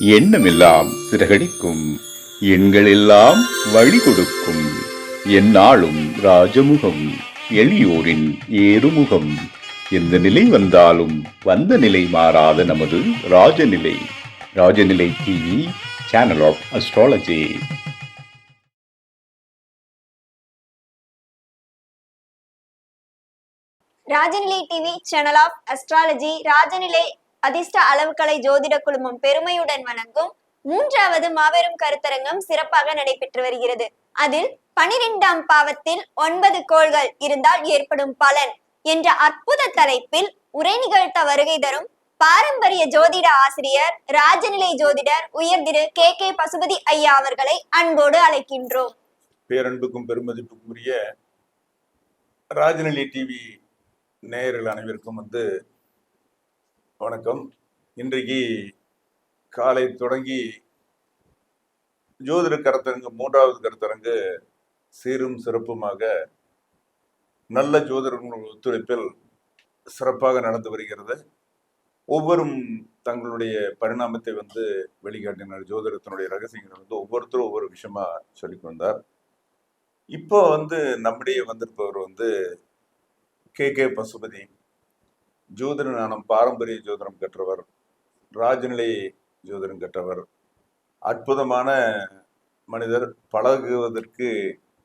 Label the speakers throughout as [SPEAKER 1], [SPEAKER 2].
[SPEAKER 1] எண்ணமெல்லாம் சிறகடிக்கும், எண்களெல்லாம் வழி கொடுக்கும், எந்நாளும் ராஜமுகம், எளியோரின் ஏறுமுகம். எந்த நிலை வந்தாலும் வந்த நிலை மாறாத நமது Rajanilai. Rajanilai TV, channel of astrology.
[SPEAKER 2] Rajanilai TV, channel of astrology, Rajanilai அதிர்ஷ்ட அளவுக்கலை ஜோதிட குழுமம் பெருமையுடன் வழங்கும் 3வது மாபெரும் கருத்தரங்கம் சிறப்பாக நடைபெற்று வருகிறது. அதில் 12ஆம் பாவத்தில் 9 கோள்கள் இருந்தால் ஏற்படும் பலன் என்ற அற்புத தலைப்பில் உரை நிகழ்த்த வருகை தரும் பாரம்பரிய ஜோதிட ஆசிரியர், ராஜநிலை ஜோதிடர் உயர் திரு கே பசுபதி ஐயா அவர்களை அன்போடு அழைக்கின்றோம்.
[SPEAKER 3] பேரன்புக்கும் பெருமதிப்புக்கும் உரிய ராஜநிலை டிவி நேயர்கள் அனைவருக்கும் வணக்கம். இன்றைக்கு காலை தொடங்கி ஜோதிட கருத்தரங்கு 3வது கருத்தரங்கு சீரும் சிறப்புமாக நல்ல ஜோதிடர்கள் ஒத்துழைப்பில் சிறப்பாக நடந்து வருகிறது. ஒவ்வொருவரும் தங்களுடைய பரிணாமத்தை வெளிக்காட்டினார். ஜோதிடத்தினுடைய ரகசியங்கள் ஒவ்வொருத்தரும் ஒவ்வொரு விஷயமா சொல்லிக் வந்தார். இப்போ நம்முடைய வந்திருப்பவர் கே பசுபதி, ஜோதிட ஞானம் பாரம்பரிய ஜோதிடம் கற்றவர், ராஜநிலை ஜோதிடம் கற்றவர், அற்புதமான மனிதர், பழகுவதற்கு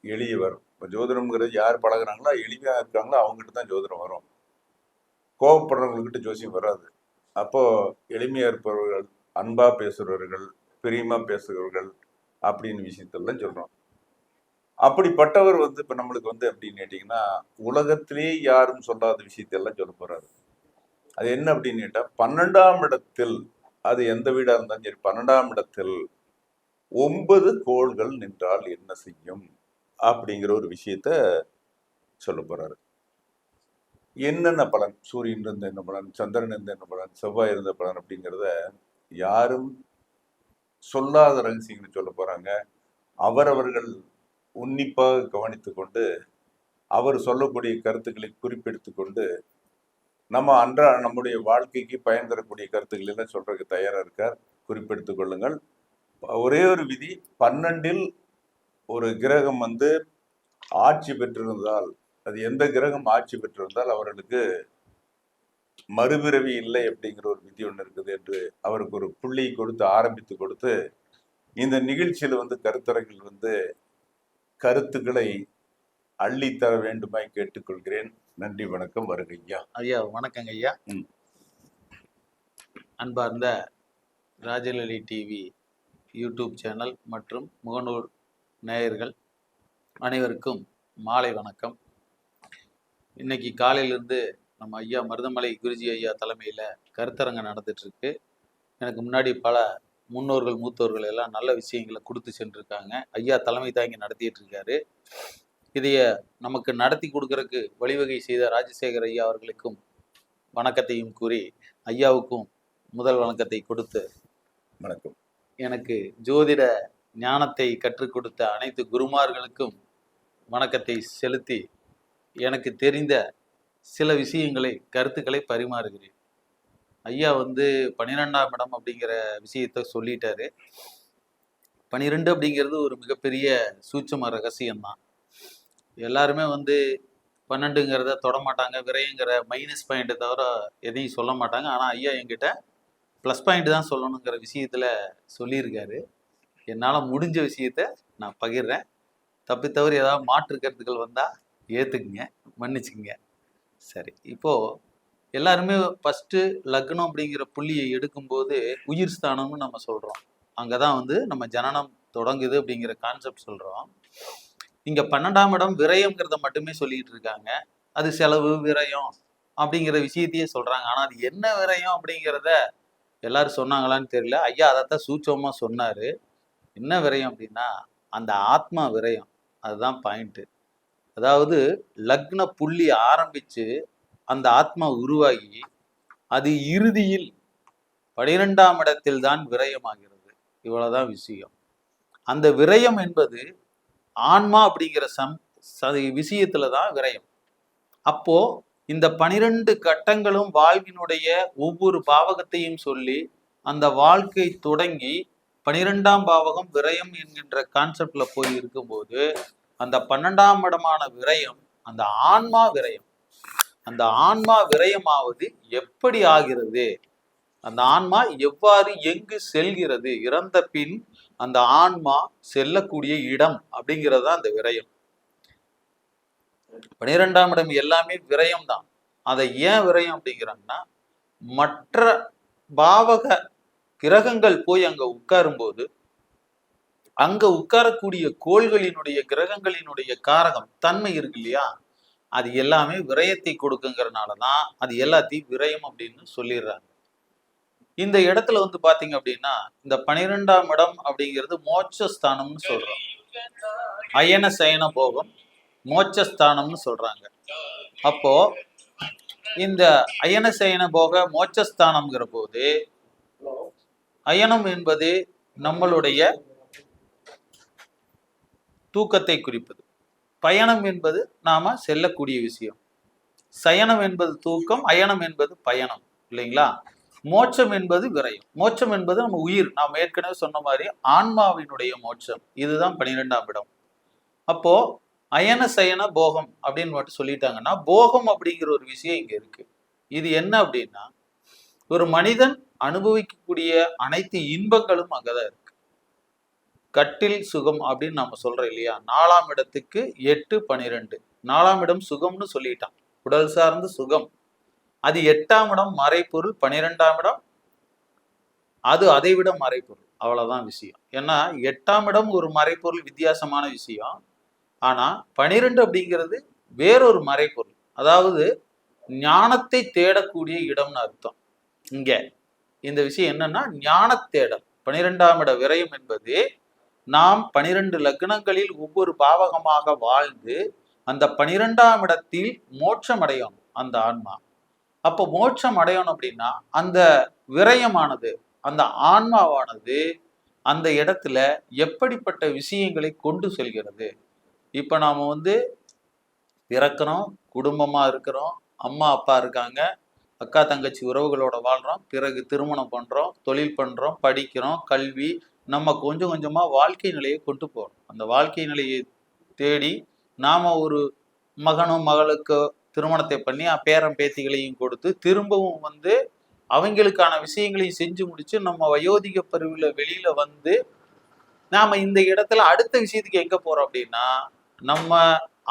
[SPEAKER 3] எளியவர். இப்போ ஜோதிடம்ங்கிறது யார் பழகுறாங்களோ எளிமையாக இருக்காங்களோ அவங்ககிட்ட தான் ஜோதிடம் வரும். கோபப்படுறவங்கக்கிட்ட ஜோசியம் வராது. அப்போ எளிமையாக இருப்பவர்கள், அன்பா பேசுகிறவர்கள், பிரியமா பேசுகிறவர்கள் அப்படின்னு விஷயத்தெல்லாம் சொல்றோம். அப்படிப்பட்டவர் இப்ப நம்மளுக்கு அப்படின்னு கேட்டீங்கன்னா, உலகத்திலே யாரும் சொல்லாத விஷயத்தெல்லாம் சொல்ல போறாரு. அது என்ன அப்படின்னு கேட்டா, 12ஆம் இடத்தில், அது எந்த வீடா இருந்தாலும் சரி, 12ஆம் இடத்தில் 9 கோள்கள் நின்றால் என்ன செய்யும் அப்படிங்கிற ஒரு விஷயத்த சொல்ல போறாரு. என்னென்ன பலன், சூரியன் இருந்த என்ன பலன், சந்திரன் இருந்த என்ன பலன், செவ்வாய் இருந்த பலன் அப்படிங்கிறத யாரும் சொல்லாத ரகசியங்களை சொல்ல போறாங்க. அவரவர்கள் உன்னிப்பாக கவனித்து கொண்டு அவர் சொல்லக்கூடிய கருத்துக்களை குறிப்பெடுத்து கொண்டு நம்முடைய வாழ்க்கைக்கு பயன் தரக்கூடிய கருத்துக்கள் எல்லாம் சொல்றதுக்கு தயாரா இருக்கார். குறிப்பெடுத்துக் கொள்ளுங்கள். ஒரே ஒரு விதி, 12இல் ஒரு கிரகம் ஆட்சி பெற்றிருந்தால், அது எந்த கிரகம் ஆட்சி பெற்றிருந்தால் அவர்களுக்கு மறுபிறவி இல்லை அப்படிங்கிற ஒரு விதி ஒன்று இருக்குது என்று அவருக்கு ஒரு புள்ளி கொடுத்து ஆரம்பித்து கொடுத்து இந்த நிகழ்ச்சியில கருத்தரங்கில் கருத்துக்களை அள்ளித்தர வேண்டுமாய் கேட்டுக்கொள்கிறேன். நன்றி, வணக்கம், வருக ஐயா.
[SPEAKER 4] ஐயா வணக்கங்க ஐயா. அன்பார்ந்த ராஜநிலை டிவி யூடியூப் சேனல் மற்றும் முகநூல் நேயர்கள் அனைவருக்கும் மாலை வணக்கம். இன்னைக்கு காலையிலிருந்து நம்ம ஐயா மருதமலை குருஜி ஐயா தலைமையில் கருத்தரங்கம் நடந்துட்டு இருக்கு. எனக்கு முன்னாடி பல முன்னோர்கள் மூத்தோர்கள் எல்லாம் நல்ல விஷயங்களை கொடுத்து சென்றிருக்காங்க. ஐயா தலைமை தாங்கி நடத்திட்டு இருக்காரு. இதைய நமக்கு நடத்தி கொடுக்கறதுக்கு வழிவகை செய்த ராஜசேகர் ஐயா அவர்களுக்கும் வணக்கத்தையும் கூறி, ஐயாவுக்கும் முதல் வணக்கத்தை கொடுத்து,
[SPEAKER 3] வணக்கம்,
[SPEAKER 4] எனக்கு ஜோதிட ஞானத்தை கற்றுக் கொடுத்த அனைத்து குருமார்களுக்கும் வணக்கத்தை செலுத்தி, எனக்கு தெரிந்த சில விஷயங்களை, கருத்துக்களை பரிமாறுகிறேன். ஐயா 12ஆம் இடம் அப்படிங்கிற விஷயத்த சொல்லிட்டாரு. 12 அப்படிங்கிறது ஒரு மிகப்பெரிய சூட்சும ரகசியம்தான். எல்லாருமே 12ங்கிறத தொடமாட்டாங்க. விரைங்கிற மைனஸ் பாயிண்ட்டை தவிர எதையும் சொல்ல மாட்டாங்க. ஆனால் ஐயா என்கிட்ட ப்ளஸ் பாயிண்ட் தான் சொல்லணுங்கிற விஷயத்துல சொல்லியிருக்காரு. என்னால் முடிஞ்ச விஷயத்த நான் பகிர்றேன். தப்பி தவறு ஏதாவது மாற்று கருத்துக்கள் வந்தால் ஏற்றுக்குங்க, மன்னிச்சுக்குங்க. சரி, இப்போது எல்லாருமே ஃபஸ்ட்டு லக்னம் அப்படிங்கிற புள்ளியை எடுக்கும்போது உயிர் ஸ்தானம்னு நம்ம சொல்கிறோம். அங்கே தான் நம்ம ஜனனம் தொடங்குது அப்படிங்கிற கான்செப்ட் சொல்கிறோம். இங்கே 12ஆம் இடம் விரயம்ங்கிறத மட்டுமே சொல்லிட்டு இருக்காங்க. அது செலவு, விரயம் அப்படிங்கிற விஷயத்தையே சொல்கிறாங்க. ஆனால் அது என்ன விரயம் அப்படிங்கிறத எல்லாரும் சொன்னாங்களான்னு தெரியல. ஐயா அதைத்தான் சூட்சமாக சொன்னார். என்ன விரயம் அப்படின்னா, அந்த ஆத்மா விரயம். அதுதான் பாயிண்ட்டு. அதாவது லக்ன புள்ளி ஆரம்பித்து அந்த ஆத்மா உருவாகி அது இறுதியில் 12ஆம் இடத்தில் தான் விரயமாகிறது. இவ்வளவுதான் விஷயம். அந்த விரயம் என்பது ஆன்மா அப்படிங்கிற விஷயத்துல தான் விரயம். அப்போ இந்த 12 கட்டங்களும் வாழ்வினுடைய ஒவ்வொரு பாவகத்தையும் சொல்லி அந்த வாழ்க்கை தொடங்கி 12ஆம் பாவகம் விரயம் என்கின்ற கான்செப்ட்ல போய் இருக்கும்போது அந்த 12ஆம் இடமான விரயம் அந்த ஆன்மா விரயம். அந்த ஆன்மா விரயமாவது எப்படி ஆகிறது, அந்த ஆன்மா எவ்வாறு எங்கு செல்கிறது, இறந்த பின் அந்த ஆன்மா செல்லக்கூடிய இடம் அப்படிங்கிறது தான் அந்த விரயம். 12ஆம் இடம் எல்லாமே விரயம் தான். அதை ஏன் விரயம் அப்படிங்கிறாங்கன்னா, மற்ற பாவக கிரகங்கள் போய் அங்க உட்காரும் போது அங்க உட்காரக்கூடிய கோள்களினுடைய கிரகங்களினுடைய காரகம் தன்மை இருக்கு இல்லையா, அது எல்லாமே விரயத்தை கொடுக்குங்கிறதுனாலதான் அது எல்லாத்தையும் விரயம் அப்படின்னு சொல்லிடுறாங்க. இந்த இடத்துல வந்து பாத்தீங்க அப்படின்னா இந்த 12ஆம் இடம் அப்படிங்கிறது மோட்சஸ்தானம்னு சொல்றோம். அயன சயன போகம் மோட்சஸ்தானம்னு சொல்றாங்க. அப்போ இந்த அயன சயன போக மோட்சஸ்தானம்ங்கிற போது அயனம் என்பது நம்மளுடைய தூக்கத்தை குறிப்பது, பயணம் என்பது நாம செல்லக்கூடிய விஷயம், சயனம் என்பது தூக்கம், அயனம் என்பது பயணம் இல்லைங்களா. மோட்சம் என்பது விரயம், மோட்சம் என்பது நம்ம உயிர், நாம் ஏற்கனவே சொன்ன மாதிரி ஆன்மாவினுடைய மோட்சம், இதுதான் 12ஆம் இடம். அப்போ அயன சயன போகம் அப்படின்னு மட்டும் சொல்லிட்டாங்கன்னா போகம் அப்படிங்கிற ஒரு விஷயம் இங்க இருக்கு. இது என்ன அப்படின்னா ஒரு மனிதன் அனுபவிக்கக்கூடிய அனைத்து இன்பங்களும் அங்கதான் இருக்கு. கட்டில் சுகம் அப்படின்னு நம்ம சொல்றோம் இல்லையா, 4ஆம் இடத்துக்கு 8 12, 4ஆம் இடம் சுகம்னு சொல்லிட்டான், உடல் சார்ந்த சுகம். அது 8ஆம் இடம் மறைப்பொருள், 12ஆம் இடம் அது அதை விட மறைப்பொருள், அவ்வளவுதான் விஷயம். ஏன்னா 8ஆம் இடம் ஒரு மறைப்பொருள், வித்தியாசமான விஷயம். ஆனா 12 அப்படிங்கிறது வேறொரு மறைப்பொருள், அதாவது ஞானத்தை தேடக்கூடிய இடம்னு அர்த்தம். இங்க இந்த விஷயம் என்னன்னா ஞான தேடல். 12ஆம் இட விரயம் என்பது நாம் 12 லக்னங்களில் ஒவ்வொரு பாவகமாக வாழ்ந்து அந்த 12ஆம் இடத்தில் மோட்சம் அடையணும் அந்த ஆன்மா. அப்போ மோட்சம் அடையணும் அப்படின்னா அந்த விரயமானது, அந்த ஆன்மாவானது அந்த இடத்துல எப்படிப்பட்ட விஷயங்களை கொண்டு செல்கிறது. இப்ப நாம வந்து பிறக்கிறோம், குடும்பமா இருக்கிறோம், அம்மா அப்பா இருக்காங்க, அக்கா தங்கச்சி உறவுகளோட வாழ்றோம், பிறகு திருமணம் பண்றோம், தொழில் பண்றோம், படிக்கிறோம், கல்வி, நம்ம கொஞ்சம் கொஞ்சமா வாழ்க்கை நிலையை கொண்டு போறோம். அந்த வாழ்க்கை நிலையை தேடி நாம ஒரு மகனோ மகளுக்கு திருமணத்தை பண்ணி பேரன் பேத்திகளையும் கொடுத்து திரும்பவும் வந்து அவங்களுக்கான விஷயங்களையும் செஞ்சு முடிச்சு நம்ம வயோதிக பருவில வெளியில வந்து நாம இந்த இடத்துல அடுத்த விஷயத்துக்கு எங்க போறோம் அப்படின்னா நம்ம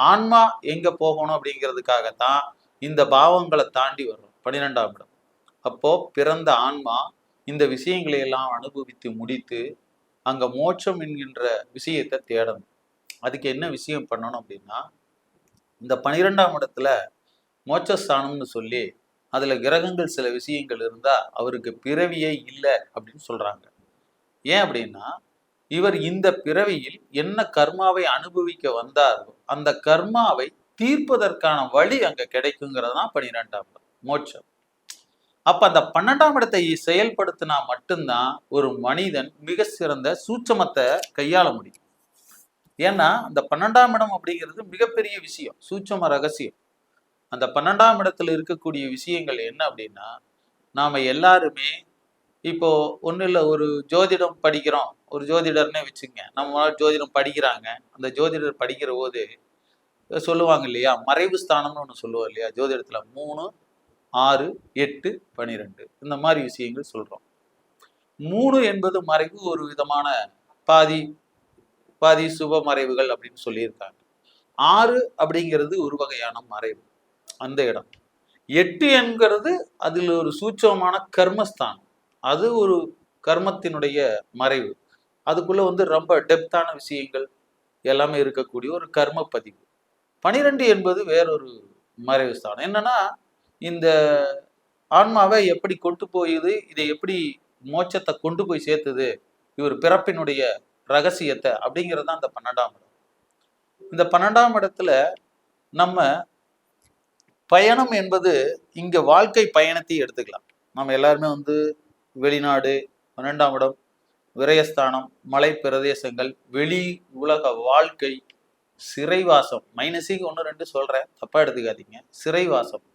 [SPEAKER 4] ஆன்மா எங்க போகணும் அப்படிங்கிறதுக்காகத்தான் இந்த பாவங்களை தாண்டி வர்றோம் 12ஆம் இடம். அப்போ பிறந்த ஆன்மா இந்த விஷயங்களை எல்லாம் அனுபவித்து முடித்து அங்க மோட்சம் என்கின்ற விஷயத்தை தேடணும். அதுக்கு என்ன விஷயம் பண்ணணும் அப்படின்னா இந்த 12ஆம் இடத்துல மோட்சஸ்தானம்னு சொல்லி அதுல கிரகங்கள் சில விஷயங்கள் இருந்தா அவருக்கு பிறவியே இல்லை அப்படின்னு சொல்றாங்க. ஏன் அப்படின்னா இவர் இந்த பிறவியில் என்ன கர்மாவை அனுபவிக்க வந்தாரோ அந்த கர்மாவை தீர்ப்பதற்கான வழி அங்க கிடைக்குங்கிறதுதான் 12ஆம் இடம் மோட்சம். அப்ப அந்த 12ஆம் இடத்தை செயல்படுத்தினா மட்டும்தான் ஒரு மனிதன் மிக சிறந்த சூட்சமத்தை கையாள முடியும். ஏன்னா அந்த 12ஆம் இடம் அப்படிங்கிறது மிகப்பெரிய விஷயம், சூட்சம ரகசியம். அந்த 12ஆம் இடத்துல இருக்கக்கூடிய விஷயங்கள் என்ன அப்படின்னா நாம எல்லாருமே இப்போ ஒன்றும் இல்லை, ஒரு ஜோதிடம் படிக்கிறோம், ஒரு ஜோதிடர்னே வச்சுங்க, நம்ம ஜோதிடம் படிக்கிறாங்க. அந்த ஜோதிடர் படிக்கிற போது சொல்லுவாங்க இல்லையா, மறைவு ஸ்தானம்னு ஒன்று சொல்லுவோம் இல்லையா ஜோதிடத்துல, 3 6 8 12 இந்த மாதிரி விஷயங்கள் சொல்றோம். 3 என்பது மறைவு, ஒரு விதமான பாதி பாதி சுப மறைவுகள் அப்படின்னு சொல்லியிருக்காங்க. 6 அப்படிங்கிறது ஒரு வகையான மறைவு அந்த இடம். 8 என்கிறது அதில் ஒரு சூட்சமான கர்மஸ்தானம், அது ஒரு கர்மத்தினுடைய மறைவு, அதுக்குள்ள வந்து ரொம்ப டெப்தான விஷயங்கள் எல்லாமே இருக்கக்கூடிய ஒரு கர்ம பதிவு. 12 என்பது வேறொரு மறைவு ஸ்தானம். என்னன்னா இந்த ஆன்மாவை எப்படி கொண்டு போயுது, இதை எப்படி மோட்சத்தை கொண்டு போய் சேர்த்துது, இவர் பிறப்பினுடைய ரகசியத்தை அப்படிங்கிறது தான் இந்த 12ஆம் இடம். இந்த 12ஆம் இடத்துல நம்ம பயணம் என்பது இங்க வாழ்க்கை பயணத்தை எடுத்துக்கலாம். நம்ம எல்லாருமே வந்து வெளிநாடு, 12ஆம் இடம் விரயஸ்தானம், மலை பிரதேசங்கள், வெளி உலக வாழ்க்கை, சிறைவாசம், மைனஸிக்கு 1 2 சொல்றேன், தப்பா எடுத்துக்காதீங்க. சிறைவாசம்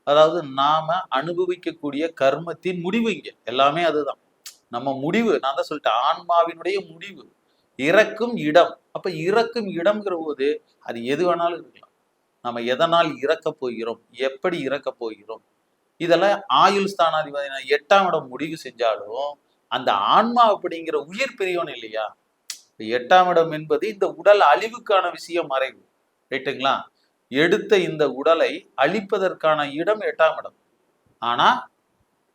[SPEAKER 4] அதாவது நாம அனுபவிக்கக்கூடிய கர்மத்தின் முடிவு, இங்க எல்லாமே அதுதான். நம்ம முடிவு, நான் தான் சொல்லிட்டேன், ஆன்மாவினுடைய முடிவு இறக்கும் இடம். அப்ப இறக்கும் இடம்ங்கிற போது அது எது வேணாலும் இருக்கலாம். நம்ம எதனால் இறக்க போகிறோம், எப்படி இறக்க போகிறோம், இதெல்லாம் ஆயுள் ஸ்தானாதிபதி 8ஆம் இடம் முடிவு செஞ்சாலும் அந்த ஆன்மா அப்படிங்கிற உயிர் பிரியோன் இல்லையா. 8ஆம் இடம் என்பது இந்த உடல் அழிவுக்கான விஷயம், மறைவு, ரைட்டுங்களா. எடுத்த இந்த உடலை அழிப்பதற்கான இடம் 8ஆம் இடம். ஆனா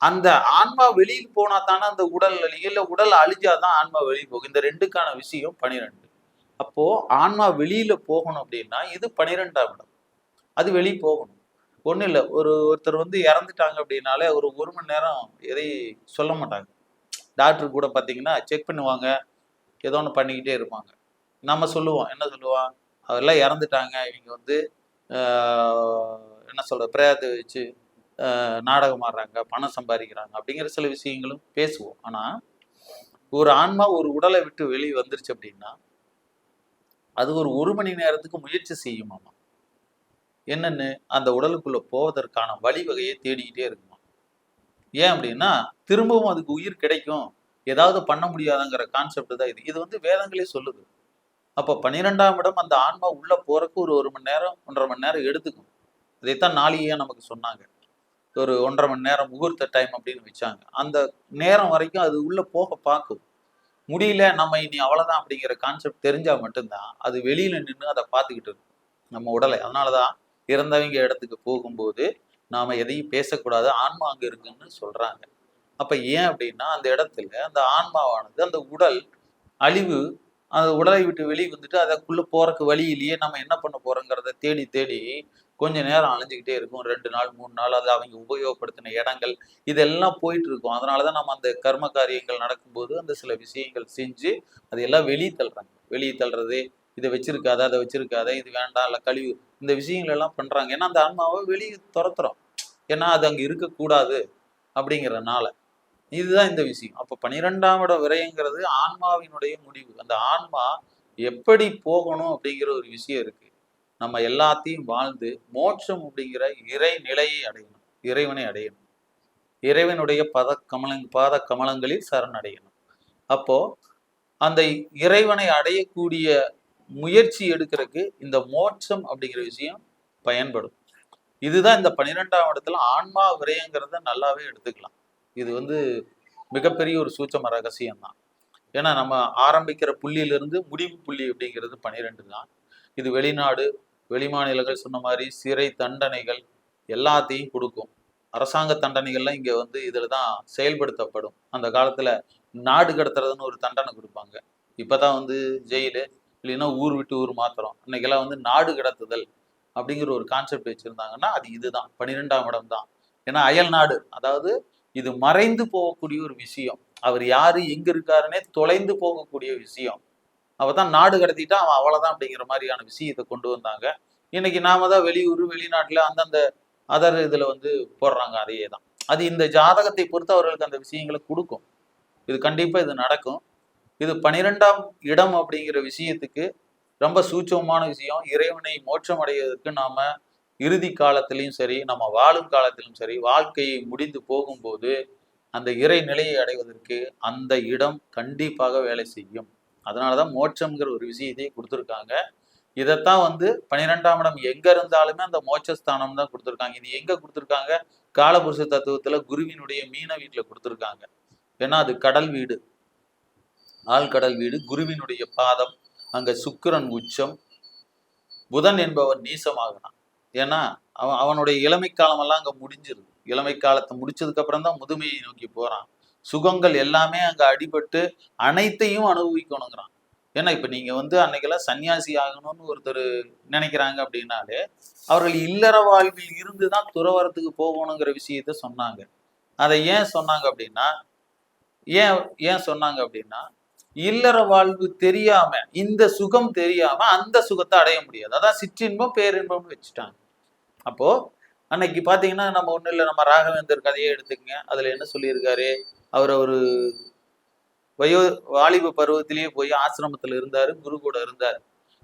[SPEAKER 4] அந்த ஆன்மா வெளியில் போனா தானே அந்த உடல் இல்ல உடல் அழிஞ்சாதான் ஆன்மா வெளியில் போகும். இந்த ரெண்டுக்கான விஷயம் 12. அப்போ ஆன்மா வெளியில போகணும் அப்படின்னா இது 12ஆம் இடம், அது வெளியே போகணும். ஒன்றும் இல்லை, ஒருத்தர் வந்து இறந்துட்டாங்க அப்படின்னாலே ஒரு மணி நேரம் எதையும் சொல்ல மாட்டாங்க. டாக்டர் கூட பார்த்தீங்கன்னா செக் பண்ணுவாங்க, ஏதோ ஒன்று பண்ணிக்கிட்டே இருப்பாங்க. நம்ம சொல்லுவோம், என்ன சொல்லுவோம், அதெல்லாம் இறந்துட்டாங்க, இவங்க வந்து என்ன சொல்ற பிரேதத்தை வச்சு நாடகம் ஆடுறாங்க, பணம் சம்பாதிக்கிறாங்க அப்படிங்கிற சில விஷயங்களும் பேசுவோம். ஆனால் ஒரு ஆன்மா ஒரு உடலை விட்டு வெளியே வந்துருச்சு அப்படின்னா அது ஒரு மணி நேரத்துக்கு முயற்சி செய்யுமாமா. என்னன்னு, அந்த உடலுக்குள்ள போவதற்கான வழிவகையை தேடிக்கிட்டே இருக்குமா. ஏன் அப்படின்னா திரும்பவும் அதுக்கு உயிர் கிடைக்கும், ஏதாவது பண்ண முடியாதுங்கிற கான்செப்ட் தான் இது. இது வந்து வேதங்களே சொல்லுது. அப்போ 12ஆம் இடம் அந்த ஆன்மா உள்ள போறதுக்கு ஒரு மணி நேரம் 1.5 மணி நேரம் எடுத்துக்கும். இதைத்தான் நாளிகையா நமக்கு சொன்னாங்க. ஒரு 1.5 மணி நேரம் முகூர்த்த டைம் அப்படின்னு வச்சாங்க. அந்த நேரம் வரைக்கும் அது உள்ள போக பார்க்கும். முடியல, நம்ம இனி அவ்வளவுதான் அப்படிங்கிற கான்செப்ட் தெரிஞ்சா மட்டும்தான் அது வெளியில நின்று அதை பார்த்துக்கிட்டு இருக்கும் நம்ம உடலை. அதனாலதான் இறந்தவங்க இடத்துக்கு போகும்போது நாம எதையும் பேசக்கூடாது, ஆன்மா அங்க இருக்குன்னு சொல்றாங்க. அப்ப ஏன் அப்படின்னா அந்த இடத்துல அந்த ஆன்மாவானது அந்த உடல் அழிவு, அந்த உடலை விட்டு வெளியே வந்துட்டு அதுக்குள்ள போறக்கு வழியிலேயே நம்ம என்ன பண்ண போறோங்கிறத தேடி தேடி கொஞ்ச நேரம் அலைஞ்சுக்கிட்டே இருக்கும். 2 நாள் 3 நாள் அது அவங்க உபயோகப்படுத்தின இடங்கள் இதெல்லாம் போயிட்டு இருக்கும். அதனாலதான் நம்ம அந்த கர்ம காரியங்கள் நடக்கும்போது அந்த சில விஷயங்கள் செஞ்சு அதையெல்லாம் வெளியே தள்ளுறாங்க. வெளியே தள்ளுறது, இதை வச்சிருக்காத, அதை வச்சிருக்காத, இது வேண்டாம், இல்லை கழிவு, இந்த விஷயங்கள் எல்லாம் பண்றாங்க. ஏன்னா அந்த ஆன்மாவை வெளியே துரத்துறோம், ஏன்னா அது அங்க இருக்கக்கூடாது அப்படிங்கிறனால. இதுதான் இந்த விஷயம். அப்ப 12ஆம் இட விரயங்கிறது ஆன்மாவினுடைய முடிவு. அந்த ஆன்மா எப்படி போகணும் அப்படிங்கிற ஒரு விஷயம் இருக்கு. நம்ம எல்லாத்தையும் வாழ்ந்து மோட்சம் அப்படிங்கிற இறை நிலையை அடையணும், இறைவனை அடையணும், இறைவனுடைய பாத கமலங்களில் சரணடையணும். அப்போ அந்த இறைவனை அடையக்கூடிய முயற்சி எடுக்கிறதுக்கு இந்த மோட்சம் அப்படிங்கிற விஷயம் பயன்படும். இதுதான் இந்த 12ஆம் இடத்துல ஆன்மா விரயங்கிறத நல்லாவே எடுத்துக்கலாம். இது வந்து மிகப்பெரிய ஒரு சூட்சம ரகசியம் தான். ஏன்னா நம்ம ஆரம்பிக்கிற புள்ளியிலிருந்து முடிவு புள்ளி அப்படிங்கிறது 12 தான். இது வெளிநாடு வெளிமாநிலங்கள் சொன்ன மாதிரி சிறை தண்டனைகள் எல்லாத்தையும் கொடுக்கும். அரசாங்க தண்டனைகள்லாம் இங்க வந்து இதுல தான் செயல்படுத்தப்படும். அந்த காலத்துல நாடு கடத்துறதுன்னு ஒரு தண்டனை கொடுப்பாங்க. இப்பதான் வந்து ஜெயிலு, இல்லைன்னா ஊர் விட்டு ஊர் மாத்திரம். அன்னைக்கெல்லாம் வந்து நாடு கடத்துதல் அப்படிங்கிற ஒரு கான்செப்ட் வச்சிருந்தாங்கன்னா அது இதுதான், 12ஆம் இடம் தான். ஏன்னா அயல் நாடு, அதாவது இது மறைந்து போகக்கூடிய ஒரு விஷயம். அவர் யாரு எங்க இருக்காருன்னே தொலைந்து போகக்கூடிய விஷயம். அவதான் நாடு கடத்திட்டா அவன் அவ்வளவுதான் அப்படிங்கிற மாதிரியான விஷயத்தை கொண்டு வந்தாங்க. இன்னைக்கு நாம தான் வெளியூர் வெளிநாட்டுல அந்தந்த அதர் இதுல வந்து போடுறாங்க. அதையே தான் அது இந்த ஜாதகத்தை பொறுத்து அவர்களுக்கு அந்த விஷயங்களை கொடுக்கும். இது கண்டிப்பா இது நடக்கும். இது 12ஆம் இடம் அப்படிங்கிற விஷயத்துக்கு ரொம்ப சூட்சமான விஷயம். இறைவனை மோட்சம் அடைவதற்கு நாம இறுதி காலத்திலையும் சரி, நம்ம வாழும் காலத்திலும் சரி, வாழ்க்கையை முடிந்து போகும்போது அந்த இறை நிலையை அடைவதற்கு அந்த இடம் கண்டிப்பாக வேலை செய்யும். அதனாலதான் மோட்சம்ங்கிற ஒரு விஷயத்தையே கொடுத்துருக்காங்க. இதைத்தான் வந்து 12ஆம் இடம் எங்க இருந்தாலுமே அந்த மோட்சஸ்தானம் தான் கொடுத்துருக்காங்க. இது எங்க கொடுத்துருக்காங்க, காலபுருஷ தத்துவத்துல குருவினுடைய மீன வீட்டுல கொடுத்துருக்காங்க. ஏன்னா அது கடல் வீடு, ஆழ்கடல் வீடு, குருவினுடைய பாதம், அங்க சுக்கிரன் உச்சம், புதன் என்பவன் நீசமாகனான். ஏன்னா அவனுடைய இளமை காலம் எல்லாம் அங்க முடிஞ்சிருது. இளமை காலத்தை முடிச்சதுக்கு அப்புறம் தான் முதுமையை நோக்கி போறான். சுகங்கள் எல்லாமே அங்க அடிபட்டு அனைத்தையும் அனுபவிக்கணுங்கிறான். ஏன்னா இப்ப நீங்க வந்து அன்னைக்கெல்லாம் சன்னியாசி ஆகணும்னு ஒருத்தர் நினைக்கிறாங்க அப்படின்னாலே அவர்கள் இல்லற வாழ்வில் இருந்துதான் துறவரத்துக்கு போகணுங்கிற விஷயத்த சொன்னாங்க. அதை ஏன் சொன்னாங்க அப்படின்னா ஏன் சொன்னாங்க அப்படின்னா இல்லற வாழ்வு தெரியாம, இந்த சுகம் தெரியாம அந்த சுகத்தை அடைய முடியாது. அதான் சிற்றின்பம் பேரின்பம்னு வச்சுட்டாங்க. அப்போ அன்னைக்கு பாத்தீங்கன்னா நம்ம ஒண்ணும் இல்லை, நம்ம ராகவேந்தர் கதையை எடுத்துக்கங்க. அதுல என்ன சொல்லியிருக்காரு, அவர் ஒரு வாலிப பருவத்திலேயே போய் ஆசிரமத்துல இருந்தாரு, குரு கூட இருந்தாரு.